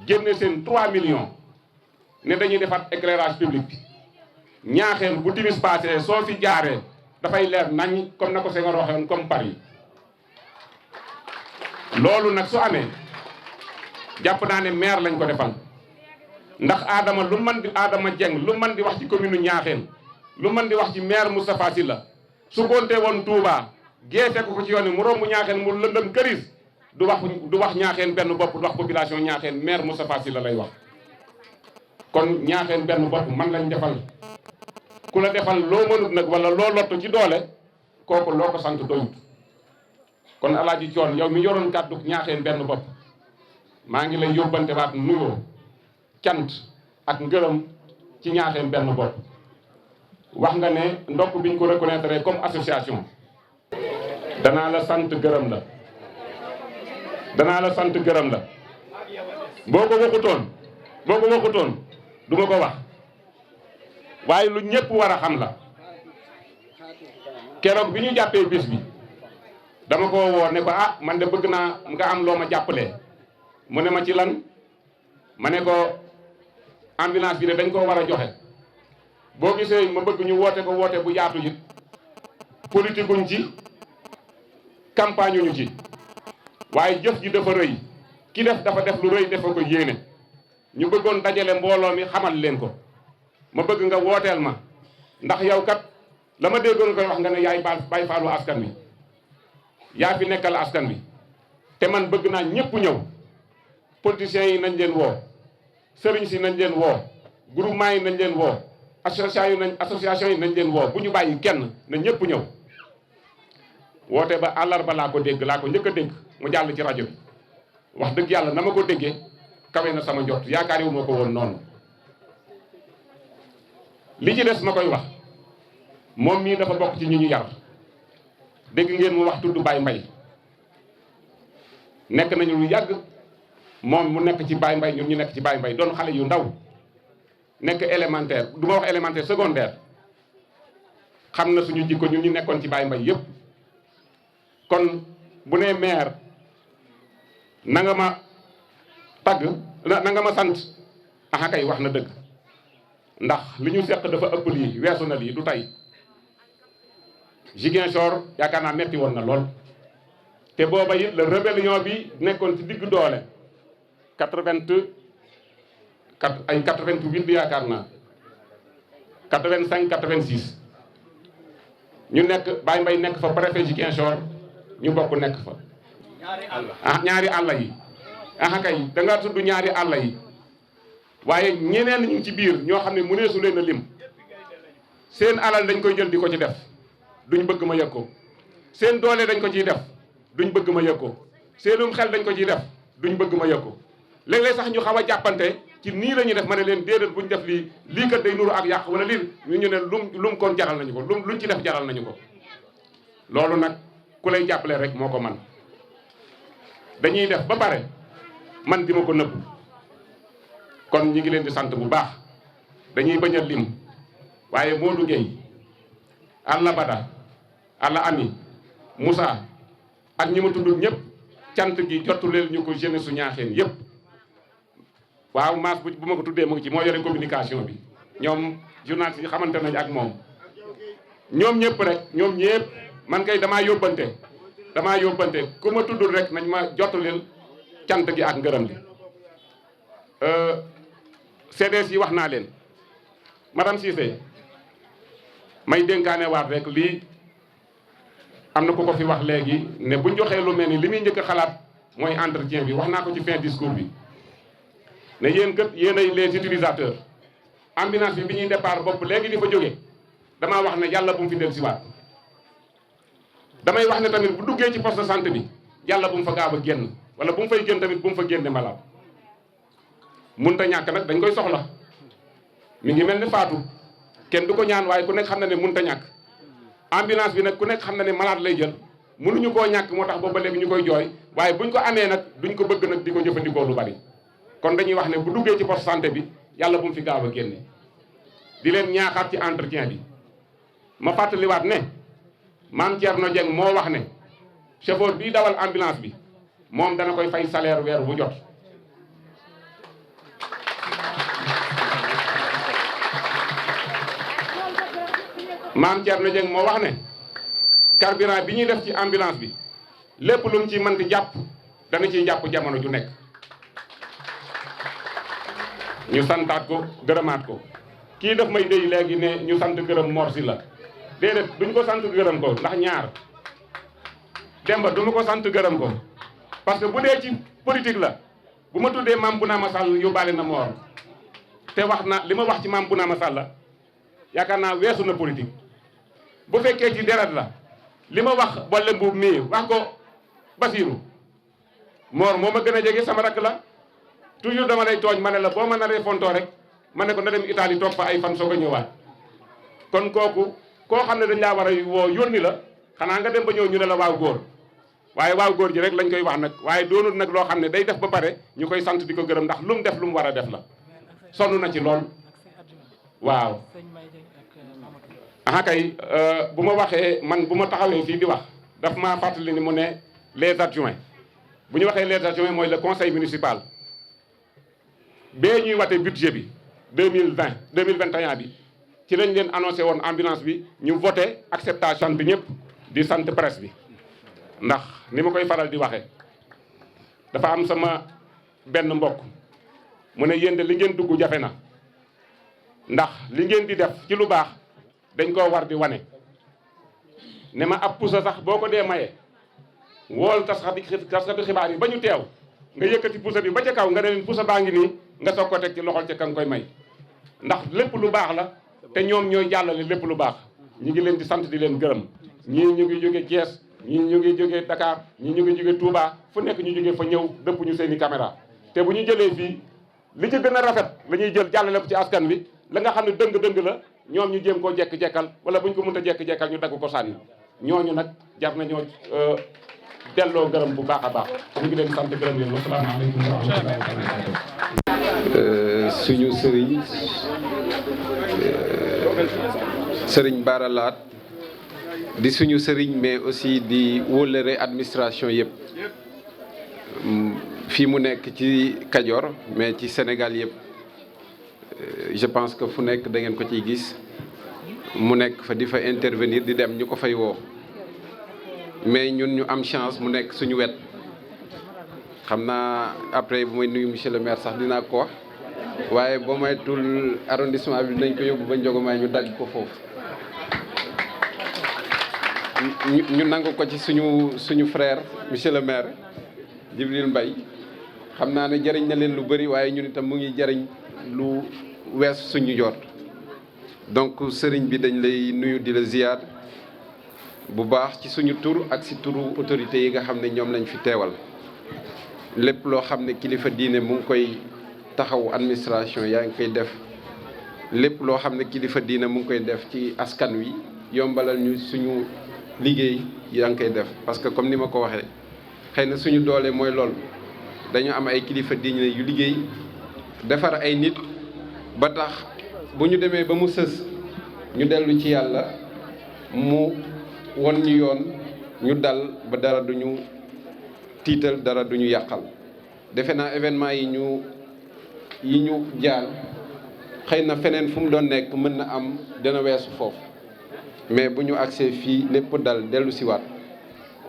génne seen 3 millions ne dañuy defaat éclairage public bi Ñaaxeen bu timis passé soo fi jaaree dafay leer nañ comme na ko Senghor waxee woon comme Paris loolu nag su amee jàpp naa ne maire lañ ko defal ndax Adama Dieng lu man di wax ci commune Ñaaxeen lu man di wax ci maire Moustapha Sylla su gonte woon Touba geese ko ci yoon mu romb Ñaaxeen mu lëndëm këris du wax Ñaaxeen benn bopp du wax population Ñaaxeen maire Moustapha Sylla lay wax kon Ñaaxeen benn bopp man lañ defal ku la defal loo mënut nag wala loo lottu ci doole kooku loo ko sant doyut kon Alaaji Coon yow mi yoroon kàddu Ñaaxeen benn bopp maa ngi lay yóbbante waat nuyoo cant ak ngërëm ci Ñaaxeen benn bopp wax nga ne ndokk biñ ko reconnaître comme association danaa la sant gërëm la boo ko waxutoon du ma ko wax waaye lu ñëpp war a xam la keroog bi ñu jàppee bis bi dama ko woo ne ko ah man de bëgg naa nga am loo ma jàppalee mu ne ma ci lan ma ne ko ambulance bi de dañ koo war a joxe boo gisee ma bëgg ñu woote bu yaatu it politique guñ ci campagne ñu ci waaye jëf ji dafa rëy ki dafa def lu rëy dafa ko yéene ñu bëggoon dajale mbooloo mi xamal leen ko ma bëgg nga wooteel ma ndax yow kat la ma déggoon koy wax nga ne yaay Baay Faalu askan wi yaa fi nekkal askan wi te man bëgg naa ñëpp ñëw politiciens yi nañ leen woo sëriñ si nañ leen woo groupement yi nañ leen woo association yi nañ leen woo bu ñu bàyyi kenn na ñëpp ñëw woote ba àllarba laa ko dégg laa ko njëkk a dégg mu jàll ci rajo bi wax dëgg yàlla na ma ko déggee kawe na sama njort yaakaar yu ma ko woon noonu li ci des ma koy wax moom mii dafa bokk ci ñi ñu yar dégg ngeen mu wax tudd Baye Mbaye nekk nañu lu yàgg moom mu nekk ci Baye Mbaye ñun ñu nekk ci Baye Mbaye doon xale yu ndaw nekk élémentaire du ma wax élémentaire secondaire xam na suñu jikko ñun ñu nekkoon ci Baye Mbaye yépp kon bu nee maire na nga ma tagg na nga ma sant aha kay wax na dëgg ndax li ñu seq dafa ëpp lii weesu na lii du tey Ziguinchor yaakaar naa metti woon na lool te booba it la rébellion bi nekkoon ci digg doole 88 bi yaakaar naa 85 86 ñu nekk Baye Mbaye nekk fa préfet Ziguinchor ñu bokk nekk fa ñaari àll yi aha kay da nga tudd ñaari àll yi waaye ñeneen ñu ci biir ñoo xam ne mu neesu leen a lim seen alal dañ koy jël di ko ci def duñ bëgg ma yëg ko seen doole dañ ko ciy def duñ bëgg ma yëg ko seenum xel dañ ko ciy def duñ bëgg ma yëg ko léeg-léeg sax ñu xaw a jàppante ci nii la ñuy def ma ne leen déedéet buñ def lii kat day nuru ak yàq wala lii ñu ne lum kon jaral nañu ko luñ ci def jaral nañu ko loolu nag ku lay jàppale rek moo ko man dañuy def ba pare man di ma ko nëbb kon ñi ngi leen di sant bu baax dañuy bañ a lim waaye Modou Gueye Alla Bada Alla Ami Moussa ak ñi ma tuddul ñëpp cant gi jottuleel ñu ko jeunesse su Ñaaxeen yëpp waaw maas bu ma ko tuddee mu ngi ci moo yore communication bi ñoom journaliste yi xamante nañ ak moom ñoom ñëpp rek ñoom ñëpp man kay damaa yóbbante ku ma tuddul rek nañ ma jottuleel cant gi ak ngërëm li CDS yi wax naa leen madame Cissé may dénkaane waat rek lii am na ku ko fi wax léegi ne buñ joxee lu mel ni li muy njëkk a xalaat mooy entretien bi wax naa ko ci fin discours bi ne yéen kat yéen ay les utilisateurs ambulance bi ñuy départ bopp léegi di fa jóge damaa wax ne yàlla bu mu fi del siwaat damay wax ne tamit bu duggee ci poste de santé bi yàlla bu mu fa gaaw a génn wala bu mu fay génn tamit bu mu fa génne malade munta ñàkk nag dañ koy soxla mi ngi mel ni faatu kenn du ko ñaan waaye ku nekk xam na ne munta ñàkk ambulance bi nag ku nekk xam na ne malade lay jël mënuñu koo ñàkk moo tax boobu ba léegi ñu koy jooy waaye buñ ko amee nag duñ ko bëgg nag di ko jëfandikoo lu bari kon dañuy wax ne bu duggee ci poste santé bi yàlla bu mu fi gaaw a génne di leen ñaaxaat ci entretien bi ma fàttaliwaat ne maam Thierno Dieng moo wax ne chauffeur bii dawal ambulance bi moom dana koy fay salaire weer bu jot maam Thierno Dieng moo wax ne carburant bi ñuy def ci ambulance bi lépp lu mu ci mën di jàpp dana ciy jàpp jamono ju nekk ñu santaat ko gërëmaat ko kii daf may déy léegi ne ñu sant gërëm Mor Sylla déedéet duñ ko sant gërëm ko ndax ñaar Demba du ma ko sant gërëm ko parce que bu dee ci politique la bu ma tuddee Mame Bounama Sall yóbbaale na Mor te wax na li ma wax ci Mame Bounama Sall yaakaar naa weesu na politique bu fekkee ci deret la li ma wax boole mbuub mii wax ko Basiru Mor moo ma gën a jege sama rakk la toujours dama lay tooñ ma ne la boo ma naree fontoo rek ma ne ko na dem Italie toog fa ay fan soog a ñëwaat kon kooku koo xam ne dañ laa war a woo yónni la xanaa nga dem ba ñëw ñu ne la waaw góor waaye waaw góor ji rek lañ koy wax nag waaye doonul nag loo xam ne day def ba pare ñu koy sant di ko gërëm ndax lu mu def lu mu war a def la sonn na ci lool waaw aha kay bu ma waxee man bu ma taxawee fii di wax daf maa fàttali ni mu ne les adjoints bu ñu waxee les adjoints mooy le conseil municipal bee ñuy wate budget bi 2021 bi ci lañ leen annoncé woon ambulance bi ñu voté acceptation bi ñëpp di sant presse bi ndax ni ma koy faral di waxee dafa am sama benn mbokk mu ne yéen de li ngeen dugg jafe na ndax li ngeen di def ci lu baax dañ koo war di wane ne ma ab pusa sax boo ko dee maye wool taskati xibaar yi ba ñu teew nga yëkkati pusa bi ba ca kaw nga ne leen pusa baa ngi nii nga soog ko teg ci loxol ca ka nga koy may ndax lépp lu baax la te ñoom ñooy jàllale lépp lu baax. ñi ngi leen di sant di leen gërëm ñii ñu ngi jóge Thiès ñii ñu ngi jóge Dakar ñii ñu ngi jóge Touba fu nekk ñu jóge fa ñëw dëpp ñu seen i caméra te bu ñu jëlee fii li ci gën a rafet la ñuy jël jàllale ko ci askan wi la nga xam ne dëng-dëng la ñoom ñu jéem koo jekk-jekkal wala bu ñu ko mënta jekk-jekkal ñu dagg ko sànni ñooñu nag jar nañoo delloo gërëm bu baax a baax ñu ngi leen di sant gërëm leen wasalaamaaleykum wa rahmatullahi wa barakatuh. suñu sëriñ sëriñ Bara Laat di suñu sëriñ mais aussi di wóllëre administration yëpp fii mu nekk ci Kajoor mais ci Sénégal yëpp je pense que fu nekk da ngeen ko ciy gis mu nekk fa di fa intervenir di dem ñu ko fay woo mais ñun ñu am chance mu nekk suñu wet xam naa après bu may nuyu monsieur le maire sax dinaa ko wax waaye boo moytul arrondissement bi dinañ ko yóbbu ba Njogomaay ñu dagg ko foofu ñu nangu ko ci suñu frère monsieur le maire Djibril Mbaye xam naa ne jëriñ na leen lu bëri waaye ñun itam mu ngi jëriñ lu wees suñu jot donc sëriñ bi dañ lay nuyu di la ziyaar bu baax ci suñu tur ak si turu autorités yi nga xam ne ñoom lañ fi teewal lépp loo xam ne kilifa diine mu ngi koy taxaw administration yaa ngi koy def lépp loo xam ne kilifa diine mu ngi koy def ci askan wi yombalal ñu suñu liggéey yaa ngi koy def parce que comme ni ma ko waxee xëy na suñu doole mooy lool dañu am ay kilifa diine yu liggéey defar ay nit ba tax bu ñu demee ba mu sës ñu dellu ci yàlla mu won ñu yoon ñu dal ba dara duñu tiital dara duñu yàqal defe naa événement yi ñu jaar xëy na feneen fu mu doon nekk mën na am dana weesu foofu mais bu ñu agsee fii lépp dal dellu siwaat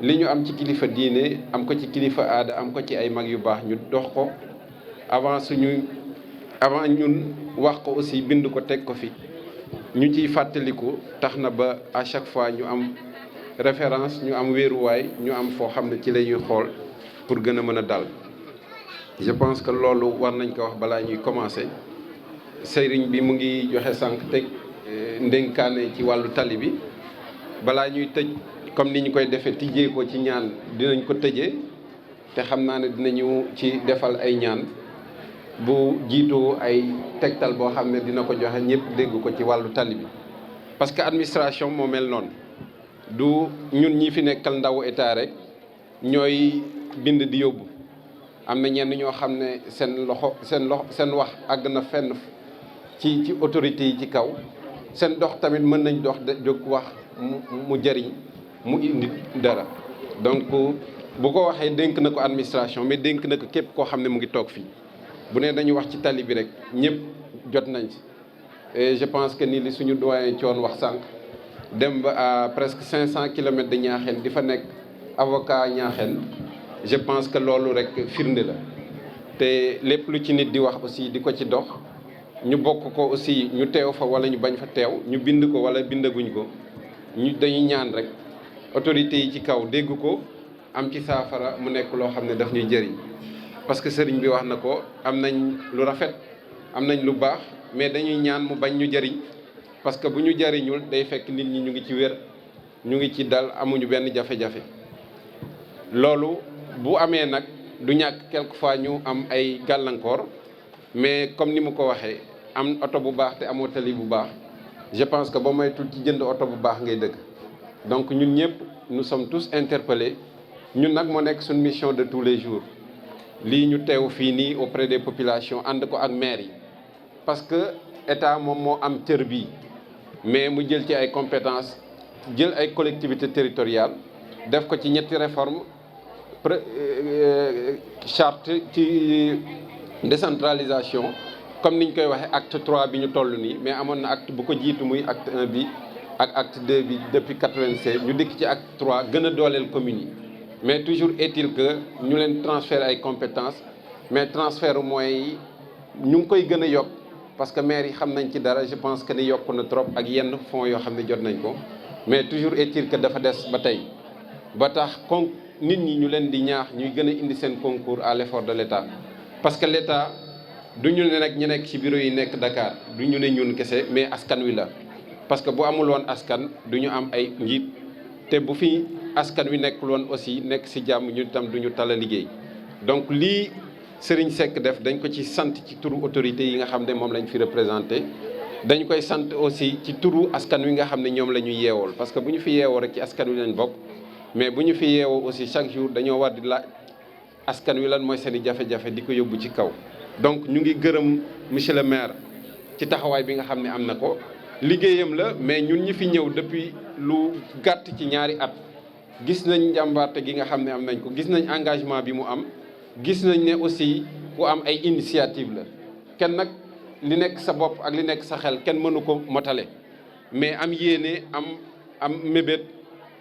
li ñu am ci kilifa diine am ko ci kilifa aada am ko ci ay mag yu baax ñu dox ko avant ñun wax ko aussi bind ko teg ko fi ñu ciy fàttaliku tax na ba à chaque fois ñu am référence ñu am wéeruwaay ñu am foo xam ne ci la ñuy xool pour gën a mën a dal je pense que loolu war nañ ko wax balaa ñuy commencer sëriñ bi mu ngi joxe sànq teg ndénkaane ci wàllu tali bi balaa ñuy tëj comme ni ñu koy defee tijjee ko ci ñaan dinañ ko tëjee te xam naa ne dinañu ci defal ay ñaan bu jiitoo ay tegtal boo xam ne dina ko joxe ñëpp dégg ko ci wàllu tali bi parce que administration moo mel noonu du ñun ñi fi nekkal ndawu état rek ñooy bind di yóbbu am na ñenn ñoo xam ne seen wax àgg na fenn ci autorités yi ci kaw seen dox tamit mën nañ dox jóg wax mu jëriñ mu indi dara donc bu ko waxee dénk na ko administration mais dénk na ko képp koo xam ne mu ngi toog fii bu ne dañu wax ci tali bi rek ñëpp jot nañ ci et je pense que ni li suñu doyen coon wax sànq dem ba à presque 500 kilomètres de Niakhène di fa nekk avocat Niakhène je pense que loolu rek firnde la te lépp lu ci nit di wax aussi di ko ci dox ñu bokk ko aussi ñu teew fa wala ñu bañ fa teew ñu bind ko wala bindaguñ ko ñu dañuy ñaan rek autorités yi ci kaw dégg ko am ci saafara mu nekk loo xam ne daf ñuy jëriñ parce que sëriñ bi wax na ko am nañ lu rafet am nañ lu baax mais dañuy ñaan mu bañ ñu jëriñ parce que bu ñu jëriñul day fekk nit ñi ñu ngi ci wér ñu ngi ci dal amuñu benn jafe-jafe loolu bu amee nag du ñàkk quelquefois ñu am ay gàllankoor mais comme ni mu ko waxee am oto bu baax te amoo tali bu baax je pense que ba moytul ci jënd oto bu baax ngay dëgg donc ñun ñëpp nous sommes tous interpellés ñun nag moo nekk suñu mission de tous les jours lii ñu teew fii nii auprès des populations ànd ko ak maire yi parce que état moom moo am cër bii mais mu jël ci ay compétences jël ay collectivités territoriales def ko ci ñetti réforme charte ci décentralisation comme niñ koy waxee acte 3 bi ñu toll nii mais amoon na acte bu ko jiitu muy acte 1 bi ak acte 2 bi depuis 96 ñu dikk ci acte 3 gën a dooleel communes yi mais toujours est-il que ñu leen transférer ay compétences mais transfert moyens yi ñu ngi koy gën a yokk parce que maire yi xam nañ ci dara, je pense que ni yokku na trop ak yenn fonds yoo xam ne jot nañ ko mais toujours est-il que dafa des ba tey ba tax kon nit ñi ñu leen di ñaax ñuy gën a indi seen concours à l'effort de l'État parce que l'État du ñu ne nag ñu nekk ci bureau yi nekk Dakar du ñu ne ñun kese mais askan wi la parce que bu amul woon askan du ñu am ay njiit te bu fi askan wi nekkul woon aussi nekk ci jàmm ñu tam du ñu tala liggéey donc lii Serigne Seck def dañ ko ci sant ci turu autorité yi nga xam ne moom lañ fi représenté dañ koy sant aussi ci turu askan wi nga xam ne ñoom la ñuy yeewool parce que bu ñu fi yeewoo rek ci askan wi lañ bokk mais bu ñu fi yeewoo aussi chaque jour dañoo war di laaj askan wi lan mooy seen i jafe-jafe di ko yóbbu ci kaw donc ñu ngi gërëm monsieur le maire ci taxawaay bi nga xam ne am na ko liggéeyam la mais ñun ñi fi ñëw depuis lu gàtt ci ñaari at gis nañ njàmbaarte gi nga xam ne am nañ ko gis nañ engagement bi mu am gis nañ ne aussi ku am ay initiative la kenn nag li nekk sa bopp ak li nekk sa xel kenn mënu ko motale mais am yéene am mébét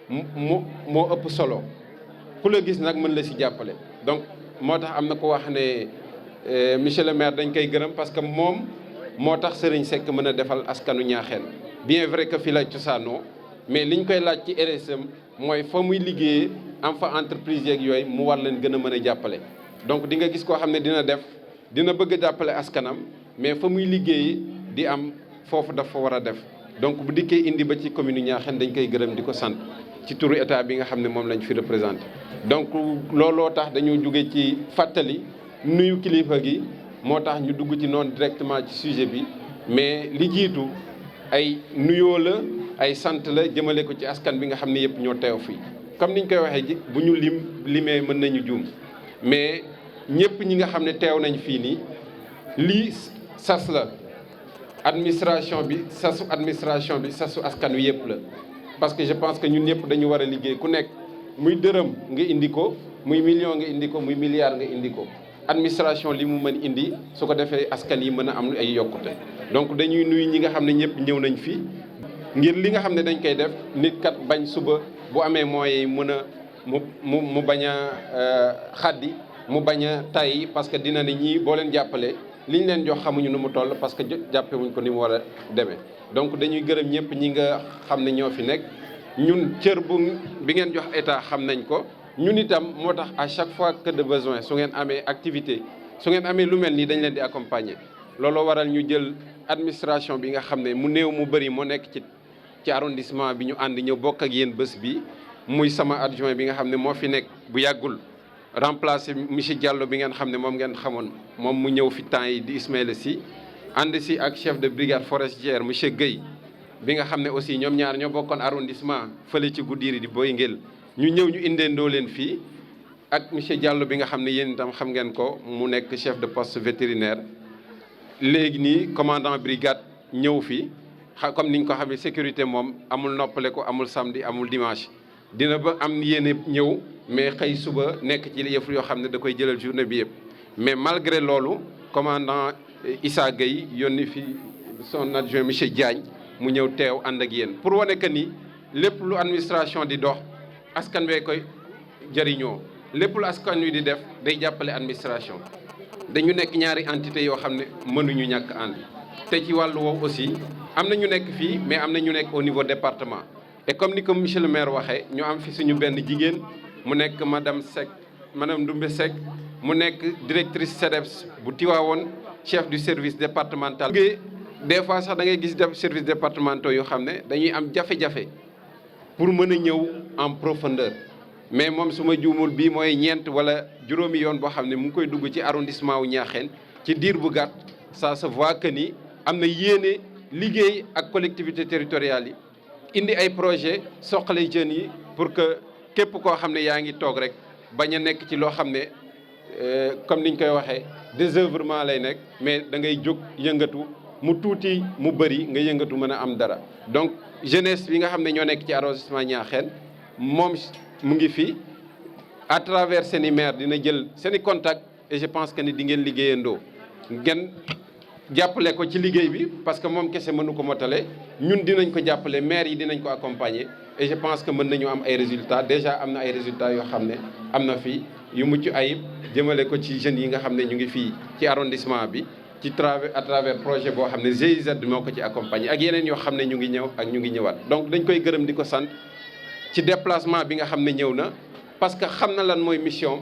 moo ëpp solo ku la gis nag mën la si jàppale donc moo tax am na ko wax ne monsieur le maire dañ koy gërëm parce que moom moo tax Serigne Seck mën a defal askanu Ñaaxeen bien vrai que fii la cosaanoo mais liñ koy laaj ci RSM mooy fa muy liggéeyee am fa entreprise yeeg yooyu mu war leen gën a mën a jàppale donc di nga gis koo xam ne dina bëgg a jàppale askanam mais fa muy liggéey di am foofu dafa war a def donc bu dikkee indi ba ci commune Niakhène dañ koy gërëm di ko sant ci turu état bi nga xam ne moom lañ fi représenté. donc looloo tax dañoo jóge ci fàttali nuyu kilifa gi moo tax ñu dugg ci noonu directement ci sujet bi mais li jiitu ay nuyoo la ay sant la jëmale ko ci askan bi nga xam ne yëpp ñoo teew fii comme niñ koy waxee ji bu ñu limee mën nañu juum mais ñëpp ñi nga xam ne teew nañ fii nii lii sas la administration bi sasu askan wi yëpp la parce que je pense que ñun ñëpp dañu war a liggéey ku nekk muy dërëm nga indi ko muy million nga indi ko muy milliard nga indi ko administration li mu mën indi su ko defee askan yi mën a am ay yokkute donc dañuy nuyu ñi nga xam ne ñëpp ñëw nañ fii ngir li nga xam ne dañ koy def nit kat bañ suba bu amee moyens yi mën a mu bañ a xaddi mu bañ a tay parce que dina ne ñii boo leen jàppale li ñu leen jox xamuñu nu mu toll parce que jàppewuñ ko ni mu war a demee donc dañuy gërëm ñëpp ñi nga xam ne ñoo fi nekk ñun cër bi ngeen jox état xam nañ ko ñun itam moo tax à chaque fois que de besoin su ngeen amee activité su ngeen amee lu mel nii dañ leen di accompagner looloo waral ñu jël administration bi nga xam ne mu néew mu bëri moo nekk ci arrondissement bi ñu ànd ñëw bokk ak yéen bés bi muy sama adjoint bi nga xam ne moo fi nekk bu yàggul remplacé monsieur Diallo bi ngeen xam ne moom ngeen xamoon moom mu ñëw fi temps yi di Ismaïla Sy ànd si ak chef de brigade forestière monsieur Guèye bi nga xam ne aussi ñoom ñaar ñoo bokkoon arrondissement fële ci Goudiri di Boy Ngel ñu ñëw ñu indeendoo leen fii ak monsieur Diallo bi nga xam ne yéen itam xam ngeen ko mu nekk chef de poste vétérinaire léegi nii commandant brigade ñëw fi comme niñ ko xamee sécurité moom amul noppale ko amul samedi amul dimanche dina ba am yéene ñëw mais xëy suba nekk ci yëf yoo xam ne da koy jëlal journée bi yëpp mais malgré loolu commandant Issa Gueye yónni fi son adjoint monsieur Diagne mu ñëw teew ànd ak yéen pour wane que ni lépp lu administration di dox askan wee koy jëriñoo lépp lu askan wi di def day jàppale administration dañu nekk ñaari entité yoo xam ne mënuñu ñàkk ànd te ci wàllu woowu aussi am na ñu nekk fii mais am na ñu nekk au niveau département et comme ni ko monsieur le maire waxee ñu am fi suñu benn jigéen mu nekk madame Ndoumbe Seck mu nekk directrice CEDEPS bu Tivaouane chef du service départemental. des fois sax da ngay gis service départementaux yoo xam ne dañuy am jafe-jafe pour mën a ñëw en profondeur mais moom su ma juumul bii mooy ñeent wala juróomi yoon boo xam ne mu ngi koy dugg ci arrondissement wu Niakhène ci diir bu gàtt ça se voit que ni am na yéene liggéey ak collectivités territoriales yi indi ay projet soxale jeunes yi pour que képp koo xam ne yaa ngi toog rek bañ a nekk ci loo xam ne comme niñ koy waxee désœuvrement lay nekk mais da ngay jóg yëngatu mu tuuti mu bëri nga yëngatu mën a am dara donc jeunesse bi nga xam ne ñoo nekk ci arrondissement Niakhène moom mu ngi fi à travers seen i maire dina jël seen i contact et je pense que ni di ngeen liggéeyandoo ngeen jàppale ko ci liggéey bi parce que moom kese mënu ko motale ñun dinañ ko jàppale maire yi dinañ ko accompagner et je pense que mën nañu am ay résultats déjà am na ay résultats yoo xam ne am na fii yu mucc ayib jëmale ko ci jeunes yi nga xam ne ñu ngi fii ci arrondissement bi à travers projet boo xam ne GIZ moo ko ci accompagner ak yeneen yoo xam ne ñu ngi ñëw ak ñu ngi ñëwaat donc dañ koy gërëm di ko sant ci déplacement bi nga xam ne ñëw na parce que xam na lan mooy mission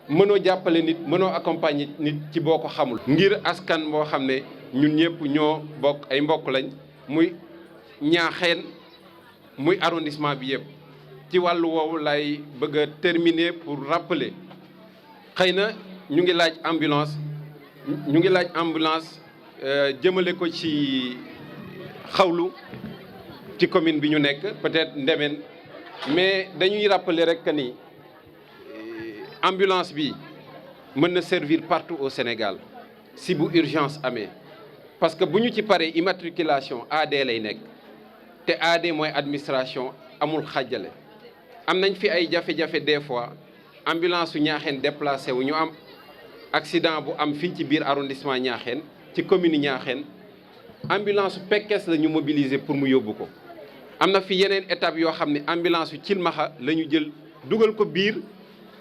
mënoo jàppale nit mënoo accompagner nit ci boo ko xamul. ngir askan boo xam ne ñun ñëpp ñoo bokk ay mbokk lañ muy Ñaaxeen muy arrondissement bi yëpp ci wàllu woowu lay bëgg a terminer pour rappeler xëy na ñu ngi laaj ambulance jëmale ko ci xawlu ci commune bi ñu nekk peut-être Ndemeen mais dañuy rappeler rek que ni ambulance bi mën na servir partout au Sénégal si bu urgence amee parce que bu ñu ci paree immatriculation AD lay nekk te AD mooy administration amul xàjjale am nañ fi ay jafe-jafe des fois ambulance su Ñaaxeen déplacé wu ñu am accident bu am fii ci biir arrondissement Ñaaxeen ci commune Ñaaxeen ambulance su Pekes la ñu mobiliser pour mu yóbbu ko am na fi yeneen étape yoo xam ne ambulance su Cilmaxa la ñu jël dugal ko biir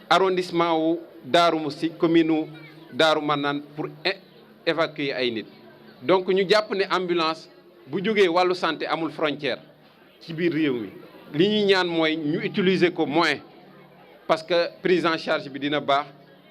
arrondissement wu Daaru Musti commune wu Daaru Manaan pour évacuer ay nit donc ñu jàpp ne ambulance bu jógee wàllu santé amul frontière ci biir réew mi li ñuy ñaan mooy ñu utiliser ko moins parce que prise en charge bi dina baax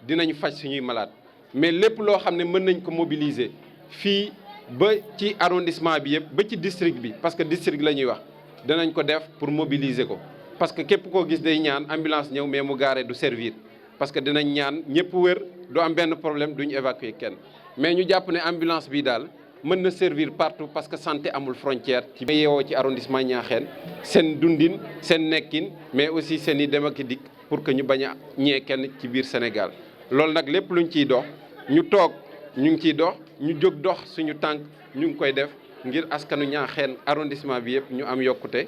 dinañu faj suñuy malade mais lépp loo xam ne mën nañ ko mobiliser fii ba ci arrondissement bi yëpp ba ci district bi parce que district la ñuy wax danañ ko def pour mobiliser ko parce que képp koo gis day ñaan ambulance ñëw mais mu gaare du servir parce que dinañ ñaan ñëpp wër du am benn problème duñu évacuer kenn mais ñu jàpp ne ambulance bi daal mën na servir partout parce que santé amul frontière ci yeewoo ci arrondissement Ñaaxeen seen dundin seen nekkin mais aussi seen i dem ak dikk pour que ñu bañ a ñee kenn ci biir Sénégal loolu nag lépp luñ ciy dox ñu toog ñu ngi ciy dox ñu jóg dox suñu tànk ñu ngi koy def ngir askanu Ñaaxeen arrondissement bi yëpp ñu am yokkute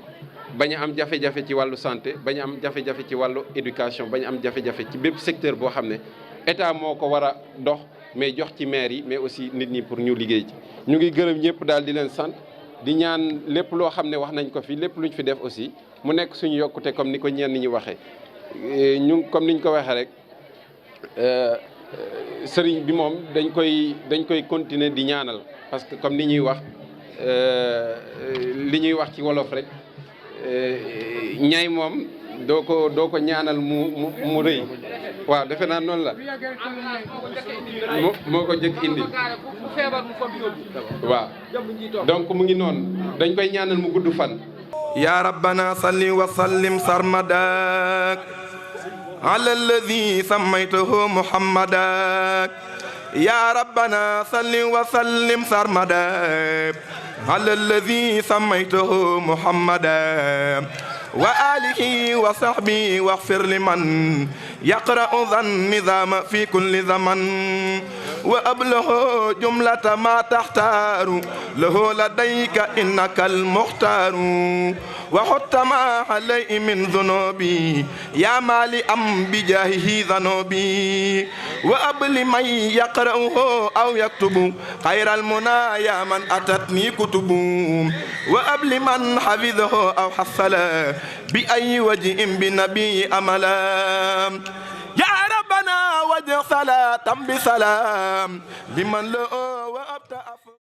bañ a am jafe-jafe ci wàllu santé bañ a am jafe-jafe ci wàllu éducation bañ a am jafe-jafe ci bépp secteur boo xam ne état moo ko war a dox mais jox ci maire yi mais aussi nit ñi pour ñu liggéey ci. ñu ngi gërëm ñëpp daal di leen sant di ñaan lépp loo xam ne wax nañ ko fi lépp luñ fi def aussi mu nekk suñu yokkute comme ni ko ñenn ñi waxee ñu comme niñ ko waxee rek sëriñ bi moom dañ koy continuer di ñaanal parce que comme ni ñuy wax li ñuy wax ci wolof rek ñay moom doo ko ñaanal mu rëy waaw defe naa noonu la moo ko jëkk indi waaw donc mu ngi noonu dañ koy ñaanal mu gudd fan ya rabbana salli wa sallim sarmadak ala alladhi sammaytahu muhammadak ya rabbana salli wa sallim sarmadak ala alladhi sammaytahu muhammadak wa alihi wa sahbihi waghfir liman yaqra'u dhan nizama fi kulli zaman wa ablahu jumlata ma taxtaaru lahu ladayka innaka almuxtaaru wa xutta ma alayhi min dunubi ya mali am bi jaahihi dhanubi wa abli man yaqra'uhu aw yaktubu xayral muna ya man atatni kutubu wa abli man hafidahu aw hassala bi ay wajhin bi nabi amala ya rabbana wajh salatan bi salam liman la wa abta